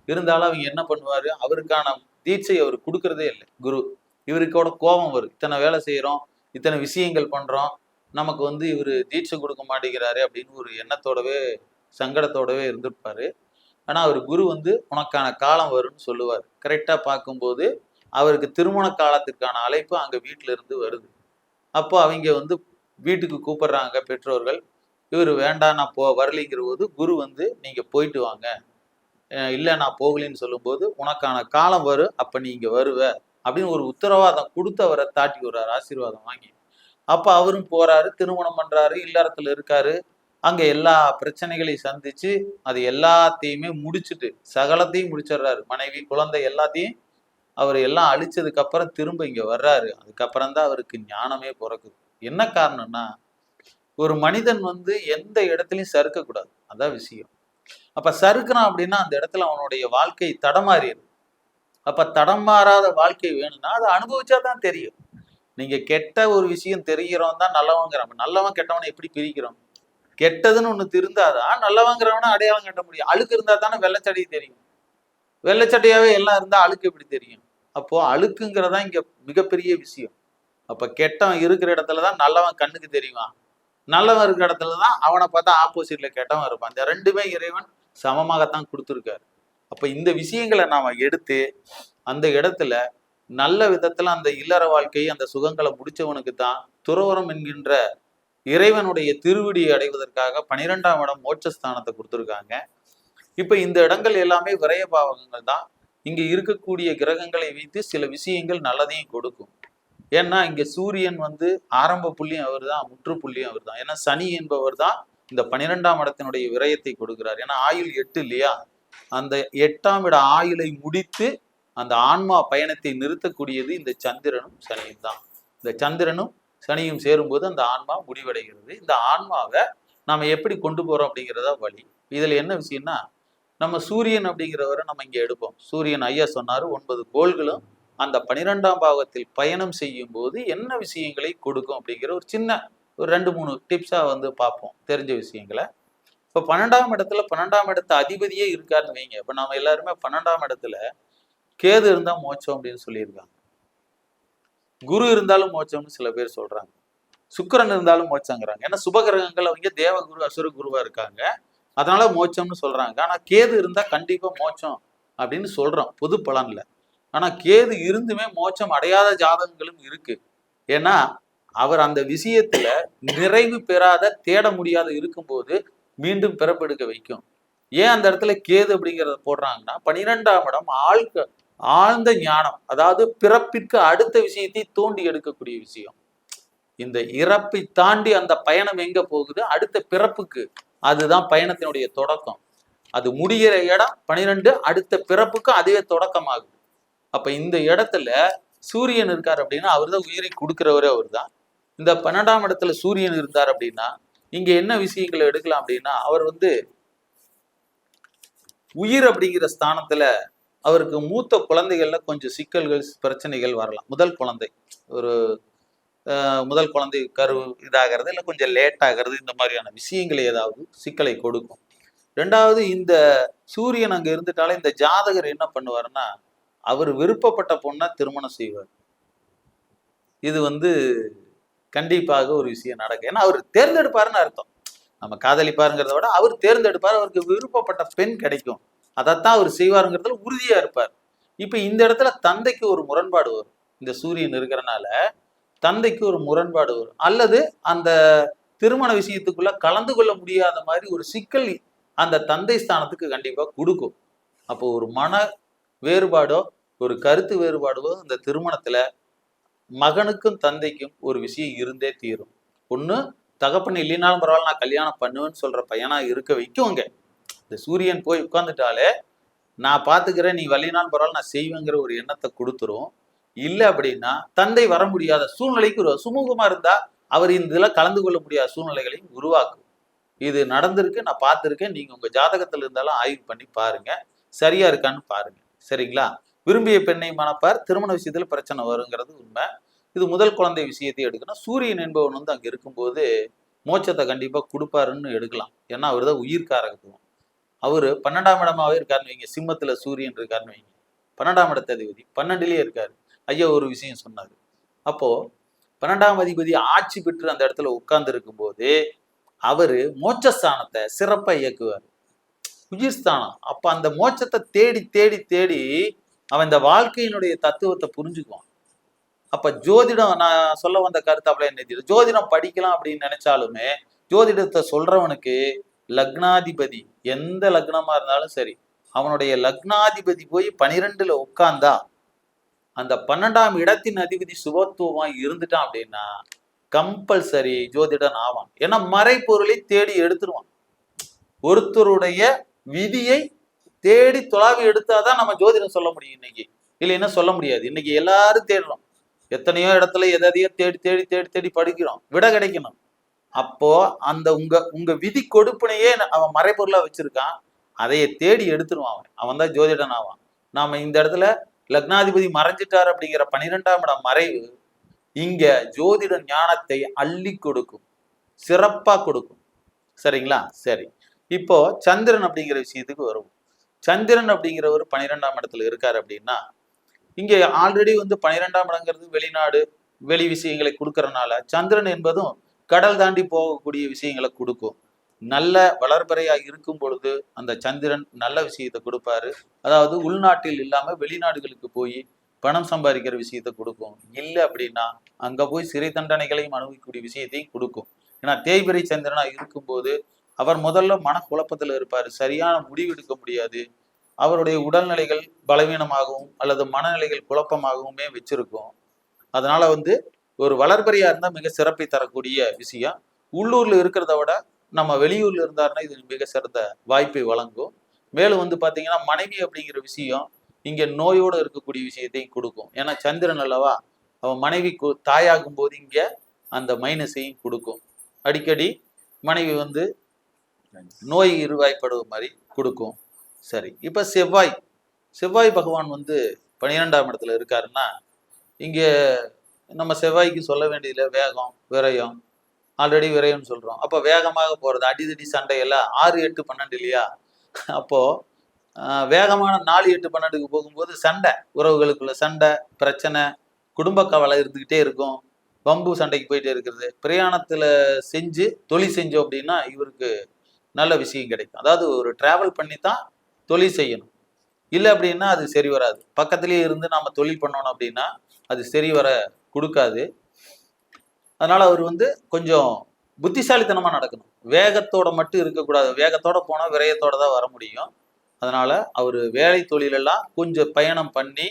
[SPEAKER 4] இருந்தாலும் அவங்க என்ன பண்ணுவாரு, அவருக்கான தீட்சை அவர் கொடுக்கறதே இல்லை குரு. இவருக்கோட கோபம் வரும், இத்தனை வேலை செய்யறோம், இத்தனை விஷயங்கள் பண்றோம், நமக்கு வந்து இவர் தீட்சை கொடுக்க மாட்டேங்கிறாரு அப்படின்னு ஒரு எண்ணத்தோடவே சங்கடத்தோடவே இருந்திருப்பாரு. ஆனா அவர் குரு வந்து உனக்கான காலம் வரும்னு சொல்லுவார். கரெக்டா பார்க்கும்போது அவருக்கு திருமண காலத்திற்கான அழைப்பு அங்க வீட்டுல இருந்து வருது. அப்போ அவங்க வந்து வீட்டுக்கு கூப்பிடுறாங்க பெற்றோர்கள். இவர் வேண்டாம் நான் வரலைங்கிற போது குரு வந்து நீங்க போயிட்டு வாங்க, இல்லை நான் போகலின்னு சொல்லும்போது உனக்கான காலம் வரும், அப்ப நீங்க வருவ அப்படின்னு ஒரு உத்தரவாதம் கொடுத்தவரை தாட்டி விடுறாரு, ஆசீர்வாதம் வாங்கி. அப்ப அவரும் போறாரு, திருமணம் பண்றாரு, இல்லறத்துல இருக்காரு. அங்க எல்லா பிரச்சனைகளையும் சந்திச்சு அது எல்லாத்தையுமே முடிச்சுட்டு சகலத்தையும் முடிச்சிடுறாரு. மனைவி குழந்தை எல்லாத்தையும் அவர் எல்லாம் அழிச்சதுக்கு அப்புறம் திரும்ப இங்க வர்றாரு. அதுக்கப்புறம் தான் அவருக்கு ஞானமே பிறக்குது. என்ன காரணம்னா, ஒரு மனிதன் வந்து எந்த இடத்துலையும் சறுக்க கூடாது, அதான் விஷயம். அப்ப சறுக்குறான் அப்படின்னா அந்த இடத்துல அவனுடைய வாழ்க்கை தடமாறிடுது. அப்ப தடமாறாத வாழ்க்கை வேணும்னா அதை அனுபவிச்சாதான் தெரியும். நீங்க கெட்ட ஒரு விஷயம் தெரிகிறவன் தான் நல்லவங்கிறவன். நல்லவன் கெட்டவனை எப்படி பிரிக்கிறோம்? கெட்டதுன்னு ஒண்ணு திருந்தாதான் நல்லவங்கிறவனை அடையாளம் கட்ட முடியும். அழுக்கு இருந்தா தானே வெள்ளச்சடை தெரியும். வெள்ளச்சட்டையாவே எல்லாம் இருந்தா அழுக்கு எப்படி தெரியும்? அப்போ அழுக்குங்கிறதா இங்க மிகப்பெரிய விஷயம். அப்ப கெட்டவன் இருக்கிற இடத்துலதான் நல்லவன் கண்ணுக்கு தெரியுமா? நல்லவன் இருக்கிற இடத்துலதான் அவனை பார்த்தா ஆப்போசிட்ல கெட்டவன் இருப்பான். இந்த ரெண்டுமே இறைவன் சமமாகத்தான் கொடுத்துருக்காரு. அப்ப இந்த விஷயங்களை நாம எடுத்து அந்த இடத்துல நல்ல விதத்துல அந்த இல்லற வாழ்க்கையை அந்த சுகங்களை முடிச்சவனுக்கு தான் துறவரம் என்கின்ற இறைவனுடைய திருவடியை அடைவதற்காக 12ஆம் இடம் மோட்சஸ்தானத்தை கொடுத்துருக்காங்க. இப்ப இந்த இடங்கள் எல்லாமே விரய பாவகங்கள் தான். இங்க இருக்கக்கூடிய கிரகங்களை வைத்து சில விஷயங்கள் நல்லதையும் கொடுக்கும். ஏன்னா இங்க சூரியன் வந்து ஆரம்ப புள்ளியும் அவர் தான், முற்றுப்புள்ளியும் அவர் தான். ஏன்னா சனி என்பவர் தான் இந்த 12ஆம் இடத்தினுடைய விரயத்தை கொடுக்கிறார். ஏன்னா ஆயுள் 8 இல்லையா? அந்த 8ஆம் இட ஆயுளை முடித்து அந்த ஆன்மா பயணத்தை நிறுத்தக்கூடியது இந்த சந்திரனும் சனியும் தான். இந்த சந்திரனும் சனியும் சேரும்போது அந்த ஆன்மா முடிவடைகிறது. இந்த ஆன்மாவை நாம எப்படி கொண்டு போறோம் அப்படிங்கிறதா வழி. இதுல என்ன விஷயம்னா, நம்ம சூரியன் அப்படிங்கிறவரை நம்ம இங்க எடுப்போம். சூரியன் ஐயா சொன்னாரு 9 கோள்களும் அந்த 12ஆம் பாவத்தில் பயணம் செய்யும் போது என்ன விஷயங்களை கொடுக்கும் அப்படிங்கிற ஒரு சின்ன ஒரு 2-3 டிப்ஸா வந்து பார்ப்போம், தெரிஞ்ச விஷயங்களை. இப்ப 12ஆம் இடத்துல 12ஆம் இடத்து அதிபதியே இருக்காருன்னு வைங்க. இப்ப நம்ம எல்லாருமே 12ஆம் இடத்துல கேது இருந்தா மோட்சம் அப்படின்னு சொல்லியிருக்காங்க. குரு இருந்தாலும் மோட்சம்னு சில பேர் சொல்றாங்க. சுக்கிரன் இருந்தாலும் மோட்சங்கிறாங்க. ஏன்னா சுபகிரகங்கள் அவங்க தேவகுரு அசுர குருவா இருக்காங்க, அதனால மோட்சம்னு சொல்றாங்க. ஆனா கேது இருந்தா கண்டிப்பா மோட்சம் அப்படின்னு சொல்றோம் பொது பலன்ல. ஆனா கேது இருந்துமே மோட்சம் அடையாத ஜாதகங்களும் இருக்கு. ஏன்னா அவர் அந்த விஷயத்துல நிறைவு பெறாத தேட முடியாத இருக்கும்போது மீண்டும் பிறப்பெடுக்க வைக்கும். ஏன் அந்த இடத்துல கேது அப்படிங்கிறத போடுறாங்கன்னா, 12ஆம் இடம் ஆழ்ந்த ஞானம், அதாவது பிறப்பிற்கு அடுத்த விஷயத்தை தோண்டி எடுக்கக்கூடிய விஷயம். இந்த இறப்பை தாண்டி அந்த பயணம் எங்க போகுது? அடுத்த பிறப்புக்கு. அதுதான் பயணத்தினுடைய தொடக்கம். அது முடிகிற இடம் 12, அடுத்த பிறப்புக்கு அதுவே தொடக்கமாகுது. அப்ப இந்த இடத்துல சூரியன் இருக்கார் அப்படின்னா அவர் தான் உயிரை கொடுக்கிறவரே அவர் தான். இந்த 12ஆம் இடத்துல சூரியன் இருந்தார் அப்படின்னா இங்க என்ன விஷயங்களை எடுக்கலாம் அப்படின்னா, அவர் வந்து உயிர் அப்படிங்கிற ஸ்தானத்துல அவருக்கு மூத்த குழந்தைகள்ல கொஞ்சம் சிக்கல்கள் பிரச்சனைகள் வரலாம். முதல் குழந்தை கரு இதாகிறது, இல்லை கொஞ்சம் லேட் ஆகிறது, இந்த மாதிரியான விஷயங்களை ஏதாவது சிக்கலை கொடுக்கும். ரெண்டாவது, இந்த சூரியன் அங்க இருந்துட்டாலே இந்த ஜாதகர் என்ன பண்ணுவாருன்னா, அவர் விருப்பப்பட்ட பொண்ணை திருமணம் செய்வார். இது வந்து கண்டிப்பாக ஒரு விஷயம் நடக்கும். ஏன்னா அவர் தேர்ந்தெடுப்பாருன்னு அர்த்தம். நம்ம காதலிப்பாருங்கிறத விட அவர் தேர்ந்தெடுப்பார், அவருக்கு விருப்பப்பட்ட பெண் கிடைக்கும், அதைத்தான் அவர் செய்வாருங்கிறதுல உறுதியா இருப்பார். இப்ப இந்த இடத்துல தந்தைக்கு ஒரு முரண்பாடு வரும். இந்த சூரியன் இருக்கிறனால தந்தைக்கு ஒரு முரண்பாடு வரும், அல்லது அந்த திருமண விஷயத்துக்குள்ள கலந்து கொள்ள முடியாத மாதிரி ஒரு சிக்கல் அந்த தந்தை ஸ்தானத்துக்கு கண்டிப்பா கொடுக்கும். அப்போ ஒரு மன வேறுபாடோ ஒரு கருத்து வேறுபாடோ அந்த திருமணத்துல மகனுக்கும் தந்தைக்கும் ஒரு விஷயம் இருந்தே தீரும். ஒண்ணு, தகப்பன் இல்லைனாலும் பரவாயில்ல நான் கல்யாணம் பண்ணுவேன்னு சொல்ற பையனா இருக்க வைக்குவாங்க. இந்த சூரியன் போய் உட்கார்ந்துட்டாலே நான் பாத்துக்கிறேன், நீ வலினாலும் பரவாயில்ல நான் செய்வேங்கிற ஒரு எண்ணத்தை கொடுத்துரும். இல்லை அப்படின்னா தந்தை வர முடியாத சூழ்நிலைக்கு சுமூகமா இருந்தா அவர் இந்த இதுல கலந்து கொள்ள முடியாத சூழ்நிலைகளையும் உருவாக்கும். இது நடந்திருக்கு, நான் பார்த்துருக்கேன். நீங்க உங்க ஜாதகத்துல இருந்தாலும் ஆய்வு பண்ணி பாருங்க, சரியா இருக்கான்னு பாருங்க. சரிங்களா? விரும்பிய பெண்ணை மணப்பார், திருமண விஷயத்துல பிரச்சனை வருங்கிறது உண்மை. இது முதல் குழந்தை விஷயத்தை எடுக்கணும். சூரியன் என்பவன் வந்து அங்க இருக்கும்போது மோட்சத்தை கண்டிப்பா கொடுப்பாருன்னு எடுக்கலாம். ஏன்னா அவர் தான் உயிர்காரகத்துவம். அவரு 12ஆம் இடமாவே இருக்காருன்னு வைங்க. சிம்மத்துல சூரியன் இருக்காருன்னு வைங்க, 12ஆம் இடத்த அதிபதி 12லயே இருக்காரு. ஐயா ஒரு விஷயம் சொன்னாரு. அப்போ 12ஆம் அதிபதி ஆட்சி பெற்று அந்த இடத்துல உட்கார்ந்து இருக்கும் போது அவரு மோட்சஸ்தானத்தை சிறப்பா இயக்குவார், உயிர்ஸ்தானம். அப்ப அந்த மோட்சத்தை தேடி தேடி தேடி அவன் இந்த வாழ்க்கையினுடைய தத்துவத்தை புரிஞ்சுக்குவான். அப்ப ஜோதிடம், நான் சொல்ல வந்த கருத்து அப்படியே என்ன, ஜோதிடம் படிக்கலாம் அப்படின்னு நினைச்சாலுமே ஜோதிடத்தை சொல்றவனுக்கு லக்னாதிபதி எந்த லக்னமா இருந்தாலும் சரி, அவனுடைய லக்னாதிபதி போய் 12ல உட்கார்ந்தா அந்த 12ஆம் இடத்தின் அதிபதி சுபத்துவமா இருந்துட்டான் அப்படின்னா கம்பல்சரி ஜோதிடன் ஆவான். ஏன்னா மறைப்பொருளை தேடி எடுத்துருவான். ஒருத்தருடைய விதியை தேடி தொலாவி எடுத்தாதான் நம்ம ஜோதிடம் சொல்ல முடியும் இன்னைக்கு, இல்லைன்னா சொல்ல முடியாது. இன்னைக்கு எல்லாரும் தேடுறோம், எத்தனையோ இடத்துல எதையோ தேடி தேடி தேடி தேடி படிக்கிறோம், விட கிடைக்கணும். அப்போ அந்த உங்க விதி கொடுப்பினையே அவன் மறைப்பொருளா வச்சிருக்கான், அதைய தேடி எடுத்துருவான். அவன் தான் ஜோதிடன் ஆவான். நாம இந்த இடத்துல லக்னாதிபதி மறைஞ்சிட்டார் அப்படிங்கிற 12ஆம் இடம் மறைவு இங்க ஜோதிட ஞானத்தை அள்ளி கொடுக்கும், சிறப்பா கொடுக்கும். சரிங்களா? சரி, இப்போ சந்திரன் அப்படிங்கிற விஷயத்துக்கு வருவோம். சந்திரன் அப்படிங்கிறவர் 12ஆம் இடத்துல இருக்காரு அப்படின்னா, இங்க ஆல்ரெடி 12ஆம் இடங்கிறது வெளிநாடு வெளி விஷயங்களை கொடுக்கறனால சந்திரன் என்பதும் கடல் தாண்டி போகக்கூடிய விஷயங்களை கொடுக்கும். நல்ல வளர்பறையா இருக்கும் பொழுது அந்த சந்திரன் நல்ல விஷயத்தை கொடுப்பாரு. அதாவது உள்நாட்டில் இல்லாம வெளிநாடுகளுக்கு போய் பணம் சம்பாதிக்கிற விஷயத்தை கொடுக்கும். இல்லை அப்படின்னா அங்க போய் சிறை தண்டனைகளையும் அனுபவிக்கக்கூடிய விஷயத்தையும் கொடுக்கும். ஏன்னா தேய்பிரை சந்திரனா இருக்கும்போது அவர் முதல்ல மனக்குழப்பத்தில் இருப்பார், சரியான முடிவு எடுக்க முடியாது. அவருடைய உடல்நிலைகள் பலவீனமாகவும் அல்லது மனநிலைகள் குழப்பமாகவுமே வச்சிருக்கும். அதனால ஒரு வளர்பறையா இருந்தா மிக சிறப்பை தரக்கூடிய விஷயம். உள்ளூர்ல இருக்கிறத விட நம்ம வெளியூர்ல இருந்தாருன்னா இது மிக சிறந்த வாய்ப்பை வழங்கும். மேலும் பாத்தீங்கன்னா மனைவி அப்படிங்கிற விஷயம் இங்க நோயோடு இருக்கக்கூடிய விஷயத்தையும் கொடுக்கும். ஏன்னா சந்திரன் அல்லவா, அவன் மனைவி தாயாகும் போது இங்க அந்த மைனஸையும் கொடுக்கும். அடிக்கடி மனைவி நோய் இருவாய்ப்படுவது மாதிரி கொடுக்கும். சரி, இப்ப செவ்வாய் பகவான் 12ஆம் இடத்துல இருக்காருன்னா, இங்க நம்ம செவ்வாய்க்கு சொல்ல வேண்டியதுல வேகம் விரயம், ஆல்ரெடி விரயம்னு சொல்றோம். அப்போ வேகமாக போறது, அடிதடி சண்டை எல்லாம் 6, 8, 12 இல்லையா? அப்போ வேகமான 4, 8, 12க்கு போகும்போது சண்டை, உறவுகளுக்குள்ள சண்டை, பிரச்சனை, குடும்ப கவலை இருந்துகிட்டே இருக்கும், வம்பு சண்டைக்கு போயிட்டே இருக்கிறது. பிரயாணத்துல தொழில் செஞ்சோம் அப்படின்னா இவருக்கு நல்ல விஷயம் கிடைக்கும். அதாவது ஒரு டிராவல் பண்ணி தான் தொழில் செய்யணும், இல்லை அப்படின்னா அது சரி வராது. பக்கத்திலேயே இருந்து நாம தொழில் பண்ணணும் அப்படின்னா அது சரி வர கொடுக்காது. அதனால அவர் கொஞ்சம் புத்திசாலித்தனமா நடக்கணும், வேகத்தோட மட்டும் இருக்கக்கூடாது. வேகத்தோட போனா விரயத்தோட தான் வர முடியும். அதனால அவர் வேலை தொழிலெல்லாம் கொஞ்சம் பயணம் பண்ணி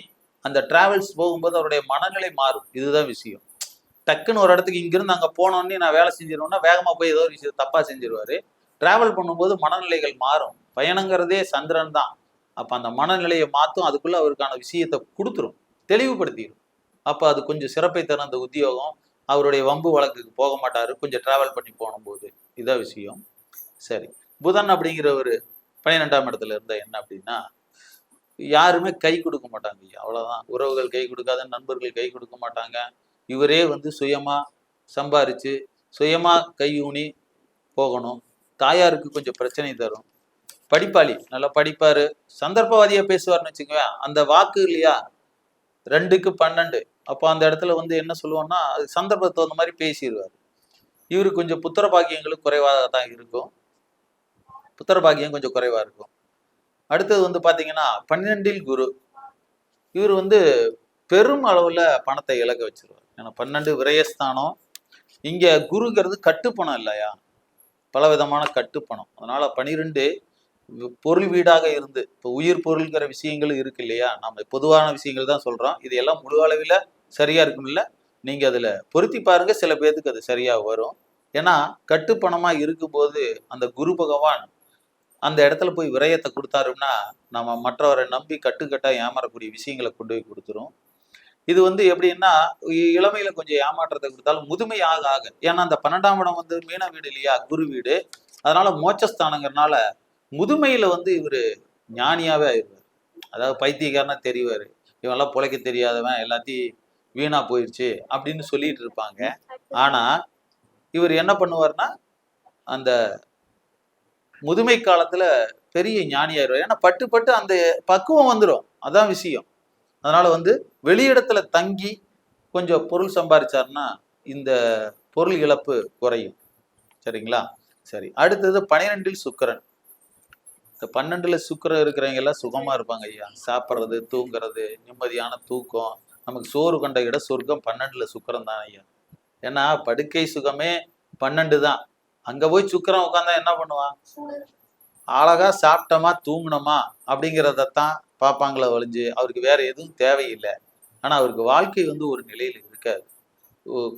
[SPEAKER 4] அந்த டிராவல்ஸ் போகும்போது அவருடைய மனநிலை மாறும். இதுதான் விஷயம். டக்குன்னு ஒரு இடத்துக்கு இங்கிருந்து அங்கே போனோன்னே நான் வேலை செஞ்சிருவேன்னா வேகமாக போய் ஏதோ ஒரு விஷயம் தப்பா செஞ்சிருவாரு. டிராவல் பண்ணும்போது மனநிலைகள் மாறும். பயணங்கிறதே சந்திரன் தான். அப்போ அந்த மனநிலையை மாற்றும், அதுக்குள்ள அவருக்கான விஷயத்தை கொடுத்துரும், தெளிவுபடுத்திடும். அப்போ அது கொஞ்சம் சிறப்பை தரும் அந்த உத்தியோகம். அவருடைய வம்பு வழக்குக்கு போக மாட்டாரு கொஞ்சம் டிராவல் பண்ணி போகும்போது. இதான் விஷயம். சரி, புதன் அப்படிங்கிறவர் 12ஆம் இடத்துல இருந்தா என்ன அப்படின்னா, யாருமே கை கொடுக்க மாட்டாங்க. அவ்வளவுதான். உறவுகள் கை கொடுக்காத, நண்பர்கள் கை கொடுக்க மாட்டாங்க. இவரே சுயமா சம்பாரிச்சு சுயமா கையூனி போகணும். தாயாருக்கு கொஞ்சம் பிரச்சனை தரும். படிப்பாளி, நல்லா படிப்பாரு, சந்தர்ப்பவாதியா பேசுவார்னு வச்சுக்கோங்க. அந்த வாக்கு இல்லையா 2க்கு 12, அப்போ அந்த இடத்துல என்ன சொல்லுவோம்னா அது சந்தர்ப்பத்தை தகுந்த மாதிரி பேசிடுவார். இவருக்கு கொஞ்சம் புத்திர பாக்கியங்களும் குறைவாக தான் இருக்கும். புத்திர பாக்கியம் கொஞ்சம் குறைவா இருக்கும். அடுத்தது பாத்தீங்கன்னா 12ல் குரு. இவர் பெரும் அளவுல பணத்தை இழக்க வச்சிருவார். ஏன்னா 12 விரயஸ்தானம். இங்க குருங்கிறது கட்டுப்பணம் இல்லையா, பல விதமான கட்டுப்பணம். அதனால 12 பொருள் வீடாக இருந்து, இப்போ உயிர் பொருள்கிற விஷயங்களும் இருக்கு இல்லையா, நம்ம பொதுவான விஷயங்கள் தான் சொல்றோம். இது எல்லாம் முழு அளவில் சரியா இருக்கும் இல்லை, நீங்க அதுல பொருத்தி பாருங்க, சில பேருக்கு அது சரியா வரும். ஏன்னா கட்டுப்பணமா இருக்கும்போது அந்த குரு பகவான் அந்த இடத்துல போய் விரயத்தை கொடுத்தாருன்னா நம்ம மற்றவரை நம்பி கட்டுக்கட்டா ஏமாறக்கூடிய விஷயங்களை கொண்டு போய் கொடுத்துரும். இது எப்படின்னா இளமையில கொஞ்சம் ஏமாற்றத்தை கொடுத்தாலும் முதுமை ஆக ஆக, ஏன்னா அந்த 12ஆம் இடம் மீன வீடு இல்லையா, குரு வீடு. அதனால மோட்சஸ்தானங்கிறனால முதுமையில இவரு ஞானியாவே ஆயிடுவார். அதாவது பைத்தியக்காரனா தெரிவாரு, இவெல்லாம் பிழைக்க தெரியாதவன், எல்லாத்தையும் வீணா போயிடுச்சு அப்படின்னு சொல்லிட்டு இருப்பாங்க. ஆனா இவர் என்ன பண்ணுவார்னா அந்த முதுமை காலத்துல பெரிய ஞானி ஆயிடுவார். ஏன்னா பட்டு பட்டு அந்த பக்குவம் வந்துடும், அதான் விஷயம். அதனால வெளியிடத்துல தங்கி கொஞ்சம் பொருள் சம்பாதிச்சாருன்னா இந்த பொருள் இழப்பு குறையும். சரிங்களா? சரி, அடுத்தது 12 சுக்கிரன். இந்த 12 சுக்கிரன் இருக்கிறவங்க எல்லாம் சுகமா இருப்பாங்க ஐயா. சாப்பிட்றது, தூங்குறது, நிம்மதியான தூக்கம். நமக்கு சோறு கண்ட இட சொர்க்கம் 12 சுக்கிரன் தான் ஐயா. ஏன்னா படுக்கை சுகமே 12 தான். அங்க போய் சுக்கிரன் உட்காந்தா என்ன பண்ணுவான்? அழகா சாப்பிட்டோமா தூங்கினோமா அப்படிங்கிறதான் பார்ப்பாங்களே ஒழிஞ்சு அவருக்கு வேற எதுவும் தேவையில்லை. ஆனா அவருக்கு வாழ்க்கை வந்து ஒரு நிலையில இருக்காது.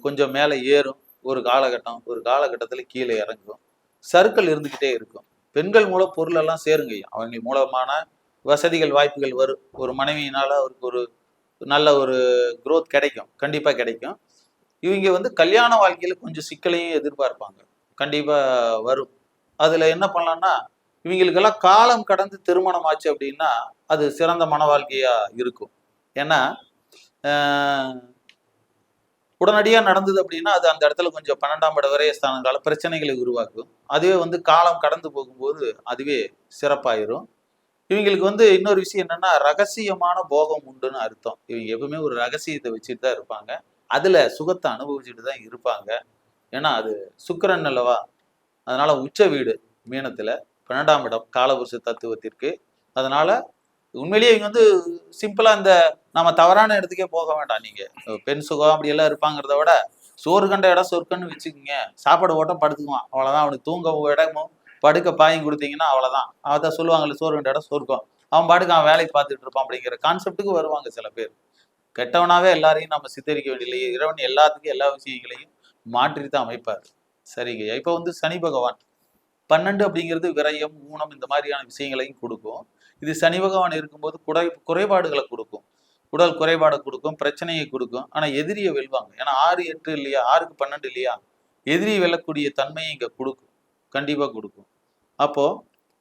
[SPEAKER 4] கொஞ்சம் மேலே ஏறும் ஒரு காலகட்டத்துல கீழே இறங்கும். சர்க்கிள் இருந்துகிட்டே இருக்கும். பெண்கள் மூலம் பொருள் எல்லாம் சேருங்க. அவங்க மூலமான வசதிகள் வாய்ப்புகள் வரும். ஒரு மனைவியினால அவருக்கு ஒரு நல்ல ஒரு growth கிடைக்கும், கண்டிப்பா கிடைக்கும். இவங்க வந்து கல்யாண வாழ்க்கையில கொஞ்சம் சிக்கலையும் எதிர்பார்ப்பாங்க, கண்டிப்பா வரும். அதுல என்ன பண்ணலாம்னா, இவங்களுக்கெல்லாம் காலம் கடந்து திருமணம் ஆச்சு அப்படின்னா அது சிறந்த மன வாழ்க்கையா இருக்கும். ஏன்னா உடனடியா நடந்தது அப்படின்னா அது அந்த இடத்துல கொஞ்சம் 12ஆம் இட விரயஸ்தானங்களால பிரச்சனைகளை உருவாக்கும். அதுவே வந்து காலம் கடந்து போகும்போது அதுவே சிறப்பாயிரும். இவங்களுக்கு வந்து இன்னொரு விஷயம் என்னன்னா, ரகசியமான போகம் உண்டுன்னு அர்த்தம். இவங்க எப்பவுமே ஒரு ரகசியத்தை வச்சுட்டு தான் இருப்பாங்க. அதுல சுகத்தை அனுபவிச்சுட்டு தான் இருப்பாங்க. ஏன்னா அது சுக்கிரன் அல்லவா. அதனால உச்ச வீடு மீனத்துல 12ஆம் இடம் காலபுருஷ தத்துவத்திற்கு. அதனால உண்மையிலேயே இவங்க வந்து சிம்பிளா இந்த நம்ம தவறான இடத்துக்கே போக வேண்டாம். நீங்க பெண் சுகம் அப்படி எல்லாம் இருப்பாங்கிறத விட சோறு கண்ட இடம் சொர்க்கன்னு வச்சுக்கோங்க. சாப்பாடு ஓட்டம் படுத்துக்குவான், அவ்வளவுதான். அவனுக்கு தூங்க இடமும் படுக்க பாயும் கொடுத்தீங்கன்னா அவ்வளவுதான். அதான் சொல்லுவாங்கல்ல, சோறு கண்ட இடம் சொர்க்கம். அவன் பாட்டுக்கு அவன் வேலைக்கு பார்த்துட்டு இருப்பான் அப்படிங்கிற கான்செப்டுக்கு வருவாங்க சில பேர். கெட்டவனாவே எல்லாரையும் நம்ம சித்தரிக்க வேண்டிய இறைவன் எல்லாத்துக்கும் எல்லா விஷயங்களையும் மாற்றித்தான் அமைப்பார். சரிங்க. இப்ப வந்து சனி பகவான் 12 அப்படிங்கிறது விரயம், ஊனம் இந்த மாதிரியான விஷயங்களையும் கொடுக்கும். இது சனி பகவான் இருக்கும்போது குறைபாடுகளை கொடுக்கும். உடல் குறைபாடை கொடுக்கும், பிரச்சனையை கொடுக்கும். ஆனா எதிரியை வெல்வாங்க. ஏன்னா 6, 8 இல்லையா, 6க்கு 12 இல்லையா, எதிரியை வெல்லக்கூடிய தன்மையை இங்க கொடுக்கும், கண்டிப்பா கொடுக்கும். அப்போ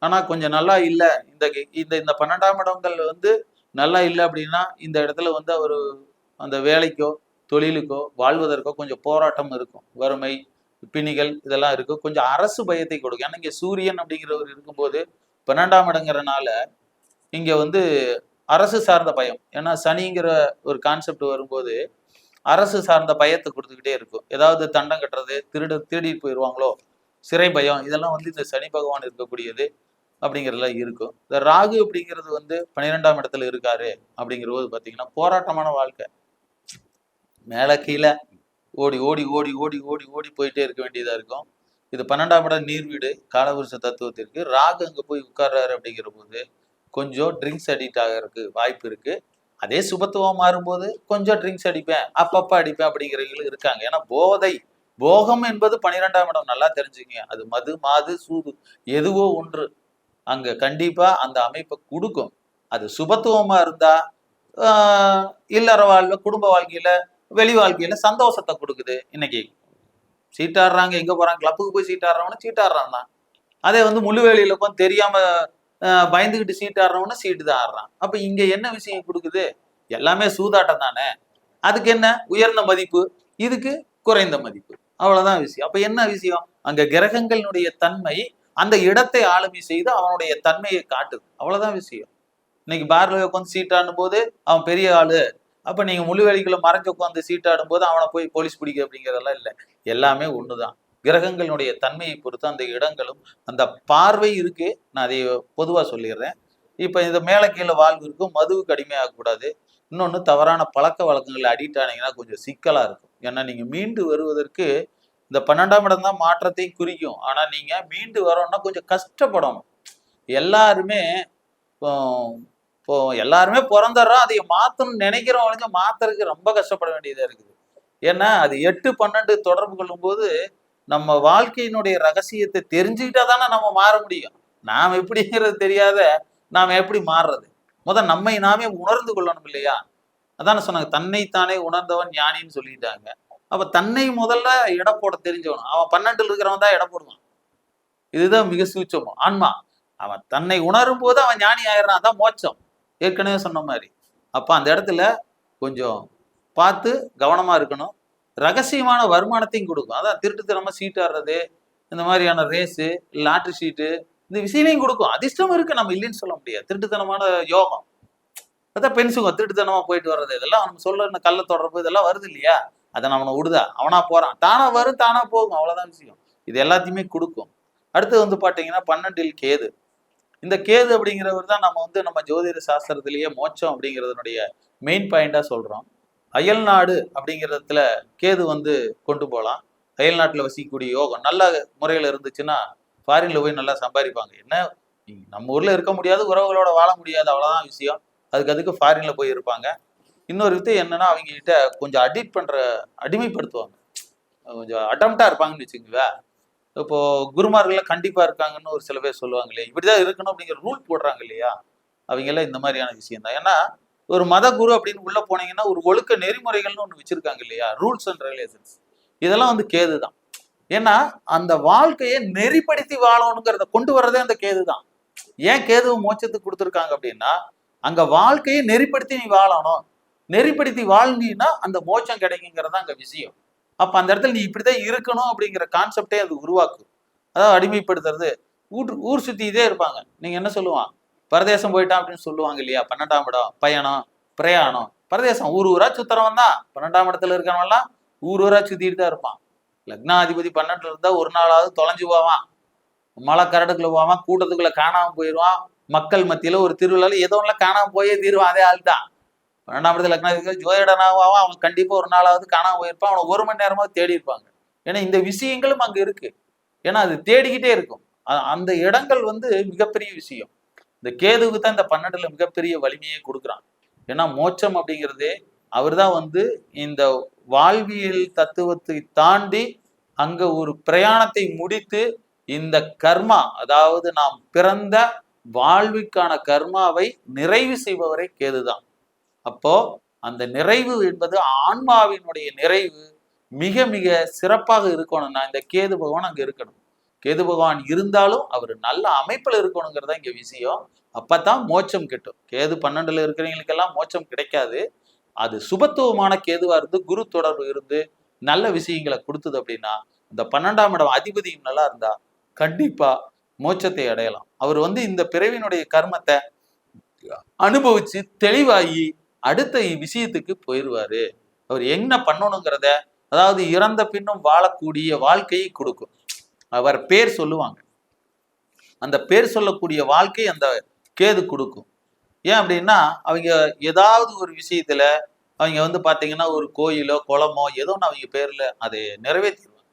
[SPEAKER 4] ஆனா கொஞ்சம் நல்லா இல்லை, இந்த இந்த 12ஆம் இடங்கள் வந்து நல்லா இல்லை அப்படின்னா இந்த இடத்துல வந்து அவரு அந்த வேலைக்கோ தொழிலுக்கோ வாழ்வதற்கோ கொஞ்சம் போராட்டம் இருக்கும். வறுமை பிணிகள் இதெல்லாம் இருக்கும். கொஞ்சம் அரசு பயத்தை கொடுக்கும். ஏன்னா இங்க சூரியன் அப்படிங்கிறவர் இருக்கும்போது 12ஆம் இடங்கிறனால இங்க வந்து அரசு சார்ந்த பயம். ஏன்னா சனிங்கிற ஒரு கான்செப்ட் வரும்போது அரசு சார்ந்த பயத்தை கொடுத்துக்கிட்டே இருக்கும். ஏதாவது தண்டம் கட்டுறது, திருடி போயிடுவாங்களோ, சிறை பயம், இதெல்லாம் வந்து இந்த சனி பகவான் இருக்கக்கூடியது அப்படிங்கிறதுலாம் இருக்கும். இந்த ராகு அப்படிங்கிறது வந்து 12ஆம் இடத்துல இருக்காரு அப்படிங்கிற போது பார்த்தீங்கன்னா போராட்டமான வாழ்க்கை. மேலே கீழே ஓடி ஓடி ஓடி ஓடி ஓடி ஓடி போயிட்டே இருக்க வேண்டியதா இருக்கும். இது 12ஆம் இடம் நீர் வீடு காலபுருஷ தத்துவத்திற்கு. ராகு அங்க போய் உட்கார்றாரு அப்படிங்கிற போது கொஞ்சம் ட்ரிங்க்ஸ் அடிக்ட் ஆகிறதுக்கு வாய்ப்பு இருக்கு. அதே சுபத்துவம் மாறும்போது கொஞ்சம் ட்ரிங்க்ஸ் அடிப்பேன், அப்பப்ப அடிப்பேன் அப்படிங்கிறவங்களும் இருக்காங்க. ஏன்னா போகம் என்பது 12ஆம் இடம், நல்லா தெரிஞ்சுங்க. அது மது, மாது, சூது எதுவோ ஒன்று அங்க கண்டிப்பா அந்த அமைப்பை கொடுக்கும். அது சுபத்துவமா இருந்தா இல்லற வாழ்வு, குடும்ப வாழ்க்கையில, வெளி வாழ்க்கையில சந்தோஷத்தை கொடுக்குது. இன்னைக்கு சீட்டாடுறாங்க, எங்க போறாங்க, கிளப்புக்கு போய் சீட்டாடுறவனு சீட்டாடுறான் தான். அதே வந்து முள்ளுவேலியில உட்காந்து தெரியாம பயந்துகிட்டு சீட்டாடுறவனு சீட்டு தான் ஆடுறான். அப்ப இங்க என்ன விஷயம் கொடுக்குது? எல்லாமே சூதாட்டம் தானே. அதுக்கு என்ன உயர்ந்த மதிப்பு, இதுக்கு குறைந்த மதிப்பு, அவ்வளவுதான் விஷயம். அப்ப என்ன விஷயம்? அங்க கிரகங்களுடைய தன்மை அந்த இடத்தை ஆளுமை செய்து அவனுடைய தன்மையை காட்டுது, அவ்வளவுதான் விஷயம். இன்னைக்கு பார்ல உட்காந்து சீட்டாடும் போது அவன் பெரிய ஆளு, அப்ப நீங்க முள்ளுவேலிக்குள்ள மறைஞ்சு உட்காந்து சீட்டாடும் போது அவனை போய் போலீஸ் பிடிக்க அப்படிங்கிறதெல்லாம் இல்லை. எல்லாமே ஒண்ணுதான். கிரகங்களுடைய தன்மையை பொறுத்து அந்த இடங்களும் அந்த பார்வை இருக்கு. நான் அதை பொதுவா சொல்லிடுறேன். இப்ப இந்த மேல கீழே வாழ்வு இருக்கும். மதுவுக்கு அடிமையாகக்கூடாது. இன்னொன்னு தவறான பழக்க வழக்கங்களை அடிக்ட் ஆனீங்கன்னா கொஞ்சம் சிக்கலா இருக்கும். ஏன்னா நீங்க மீண்டு வருவதற்கு இந்த 12ஆம் இடம் தான் மாற்றத்தையும் குறிக்கும். ஆனா நீங்க மீண்டு வரோம்னா கொஞ்சம் கஷ்டப்படணும். எல்லாருமே இப்போ எல்லாருமே பிறந்துடுறோம், அதை மாத்தணும்னு நினைக்கிறவங்க மாத்துறதுக்கு ரொம்ப கஷ்டப்பட வேண்டியதா இருக்குது. ஏன்னா அது 8, 12 தொடர்பு கொள்ளும் போது நம்ம வாழ்க்கையினுடைய ரகசியத்தை தெரிஞ்சுக்கிட்டா தானே நம்ம மாற முடியும். நாம் எப்படிங்கிறது தெரியாத நாம எப்படி மாறுறது? நம்மை நாமே உணர்ந்து கொள்ளணும் இல்லையா? அதான சொன்னாங்க, தன்னைத்தானே உணர்ந்தவன் ஞானின்னு சொல்லிட்டாங்க. அப்ப தன்னை முதல்ல எடை போட தெரிஞ்சவனும். அவன் 12 இருக்கிறவன் தான் எடை போடுவான். இதுதான் மிக சூட்சமம் ஆன்மா. அவன் தன்னை உணரும் போது அவன் ஞானி ஆயிடுறான். அதான் மோட்சம், ஏற்கனவே சொன்ன மாதிரி. அப்ப அந்த இடத்துல கொஞ்சம் பார்த்து கவனமா இருக்கணும். ரகசியமான வருமானத்தையும் கொடுக்கும். அதான் திருட்டுத்தனமா சீட்டாடுறது, இந்த மாதிரியான ரேஸு, லாட்ரி சீட்டு, இந்த விஷயங்களையும் கொடுக்கும். அதிர்ஷ்டம் இருக்கு, நம்ம இல்லைன்னு சொல்ல முடியாது. திருட்டுத்தனமான யோகம், அதான் பெண் சுகம், திருட்டுத்தனமா போயிட்டு வர்றது, இதெல்லாம் நம்ம சொல்ற கள்ள தொடர்பு இதெல்லாம் வருது இல்லையா? அதை நான் அவனை விடுதா, அவனா போறான், தானா வரும் தானா போகும், அவ்வளவுதான் விஷயம். இது எல்லாத்தையுமே கொடுக்கும். அடுத்து வந்து பாத்தீங்கன்னா 12 கேது. இந்த கேது அப்படிங்கிறவர் தான் நம்ம ஜோதிட சாஸ்திரத்திலேயே மோட்சம் அப்படிங்கிறதுனுடைய மெயின் பாயிண்டா சொல்றோம். அயல் நாடு அப்படிங்கிறதுல கேது வந்து கொண்டு போகலாம். அயல் நாட்டுல வசிக்கக்கூடிய யோகம் நல்ல முறையில இருந்துச்சுன்னா ஃபாரின்ல போய் நல்லா சம்பாதிப்பாங்க. என்ன, நம்ம ஊர்ல இருக்க முடியாது, உறவுகளோட வாழ முடியாது, அவ்வளவுதான் விஷயம். அதுக்கு ஃபாரின்ல போய் இருப்பாங்க. இன்னொரு விஷயம் என்னன்னா, அவங்க கிட்ட கொஞ்சம் அடிமைப்படுத்துவாங்க, கொஞ்சம் அட்டம்ப்டா இருப்பாங்கன்னு வச்சுக்கோங்க. இப்போ குருமார்கள்ல கண்டிப்பா இருக்காங்கன்னு ஒரு சில பேர் சொல்லுவாங்க இல்லையா, இப்படிதான் இருக்கணும் அப்படிங்கிற ரூல் போடுறாங்க இல்லையா, அவங்க எல்லாம் இந்த மாதிரியான விஷயம் தான். ஏன்னா ஒரு மத குரு அப்படின்னு உள்ள போனீங்கன்னா ஒரு ஒழுக்க நெறிமுறைகள்னு ஒண்ணு வச்சிருக்காங்க இல்லையா, ரூல்ஸ் அண்ட் ரெகுலேஷன்ஸ். இதெல்லாம் வந்து கேது தான். ஏன்னா அந்த வாழ்க்கையை நெறிப்படுத்தி வாழணுங்கிறத கொண்டு வர்றதே அந்த கேது தான். ஏன் கேதுவை மோட்சத்துக்கு கொடுத்துருக்காங்க அப்படின்னா, அங்க வாழ்க்கையை நெறிப்படுத்தி நீ வாழணும், நெறிப்படுத்தி வாழ்ந்தீங்கன்னா அந்த மோட்சம் கிடைக்குங்கிறதா அங்க விஷயம். அப்ப அந்த இடத்துல நீ இப்படிதான் இருக்கணும் அப்படிங்கிற கான்செப்டே அது உருவாக்கும். அதாவது அடிமைப்படுத்துறது. ஊர் சுத்திட்டே இருப்பாங்க. நீங்க என்ன சொல்லுவான், பரதேசம் போயிட்டான் அப்படின்னு சொல்லுவாங்க இல்லையா, 12ஆம் இடம் பயணம் பிரயாணம். பரதேசம் ஊர் ஊரா சுத்துறவன் தான். 12ஆம் இடத்துல இருக்கிறவன் எல்லாம் ஊர் ஊரா சுத்திட்டு தான் இருப்பான். லக்னாதிபதி 12ல இருந்தா ஒரு நாளாவது தொலைஞ்சு போவான், மழை கரடுக்குள்ள போவான், கூட்டத்துக்குள்ள காணாம போயிடுவான், மக்கள் மத்தியில ஒரு திருவிழால ஏதோ ஒண்ணுல காணாம போயே தீருவான். அதே ஆள் தான் 12ஆம் இடத்துல லக்னாதிபதி ஜோதிடனாவும் அவன் கண்டிப்பா ஒரு நாளாவது காணாம போயிருப்பான், அவனை 1 மணி நேரமாவது தேடி இருப்பாங்க. ஏன்னா இந்த விஷயங்களும் அங்க இருக்கு. ஏன்னா அது தேடிக்கிட்டே இருக்கும். அந்த இடங்கள் வந்து மிகப்பெரிய விஷயம். இந்த கேதுவுக்கு தான் இந்த 12ல மிகப்பெரிய வலிமையை கொடுக்குறான். ஏன்னா மோட்சம் அப்படிங்கிறது அவர் தான் வந்து இந்த வாழ்வியல் தத்துவத்தை தாண்டி அங்க ஒரு பிரயாணத்தை முடித்து இந்த கர்மா, அதாவது நாம் பிறந்த வாழ்வுக்கான கர்மாவை நிறைவு செய்பவரை கேதுதான். அப்போ அந்த நிறைவு என்பது ஆன்மாவினுடைய நிறைவு மிக மிக சிறப்பாக இருக்கணும்னா இந்த கேது பகவான் அங்க இருக்கணும். கேது பகவான் இருந்தாலும் அவர் நல்ல அமைப்புல இருக்கணுங்கிறதா இங்க விஷயம். அப்பதான் மோட்சம் கிட்டும். கேது 12ல இருக்கிறவங்களுக்கெல்லாம் மோட்சம் கிடைக்காது. அது சுபத்துவமான கேதுவா இருந்து குரு தொடர்பு இருந்து நல்ல விஷயங்களை கொடுத்தது அப்படின்னா, இந்த 12ஆம் இடம் அதிபதியும் நல்லா இருந்தா கண்டிப்பா மோட்சத்தை அடையலாம். அவர் வந்து இந்த பிறவினுடைய கர்மத்தை அனுபவிச்சு தெளிவாகி அடுத்த விஷயத்துக்கு போயிடுவாரு. அவர் என்ன பண்ணணுங்கிறத, அதாவது இறந்த பின்னும் வாழக்கூடிய வாழ்க்கையை கொடுக்கும். அவர் பேர் சொல்லுவாங்க, அந்த பேர் சொல்லக்கூடிய வாழ்க்கை அந்த கேது கொடுக்கும். ஏன் அப்படின்னா அவங்க ஏதாவது ஒரு விஷயத்துல அவங்க வந்து பாத்தீங்கன்னா ஒரு கோயிலோ குளமோ ஏதோ ஒன்று அவங்க பேர்ல அதை நிறைவேற்றிடுவாங்க,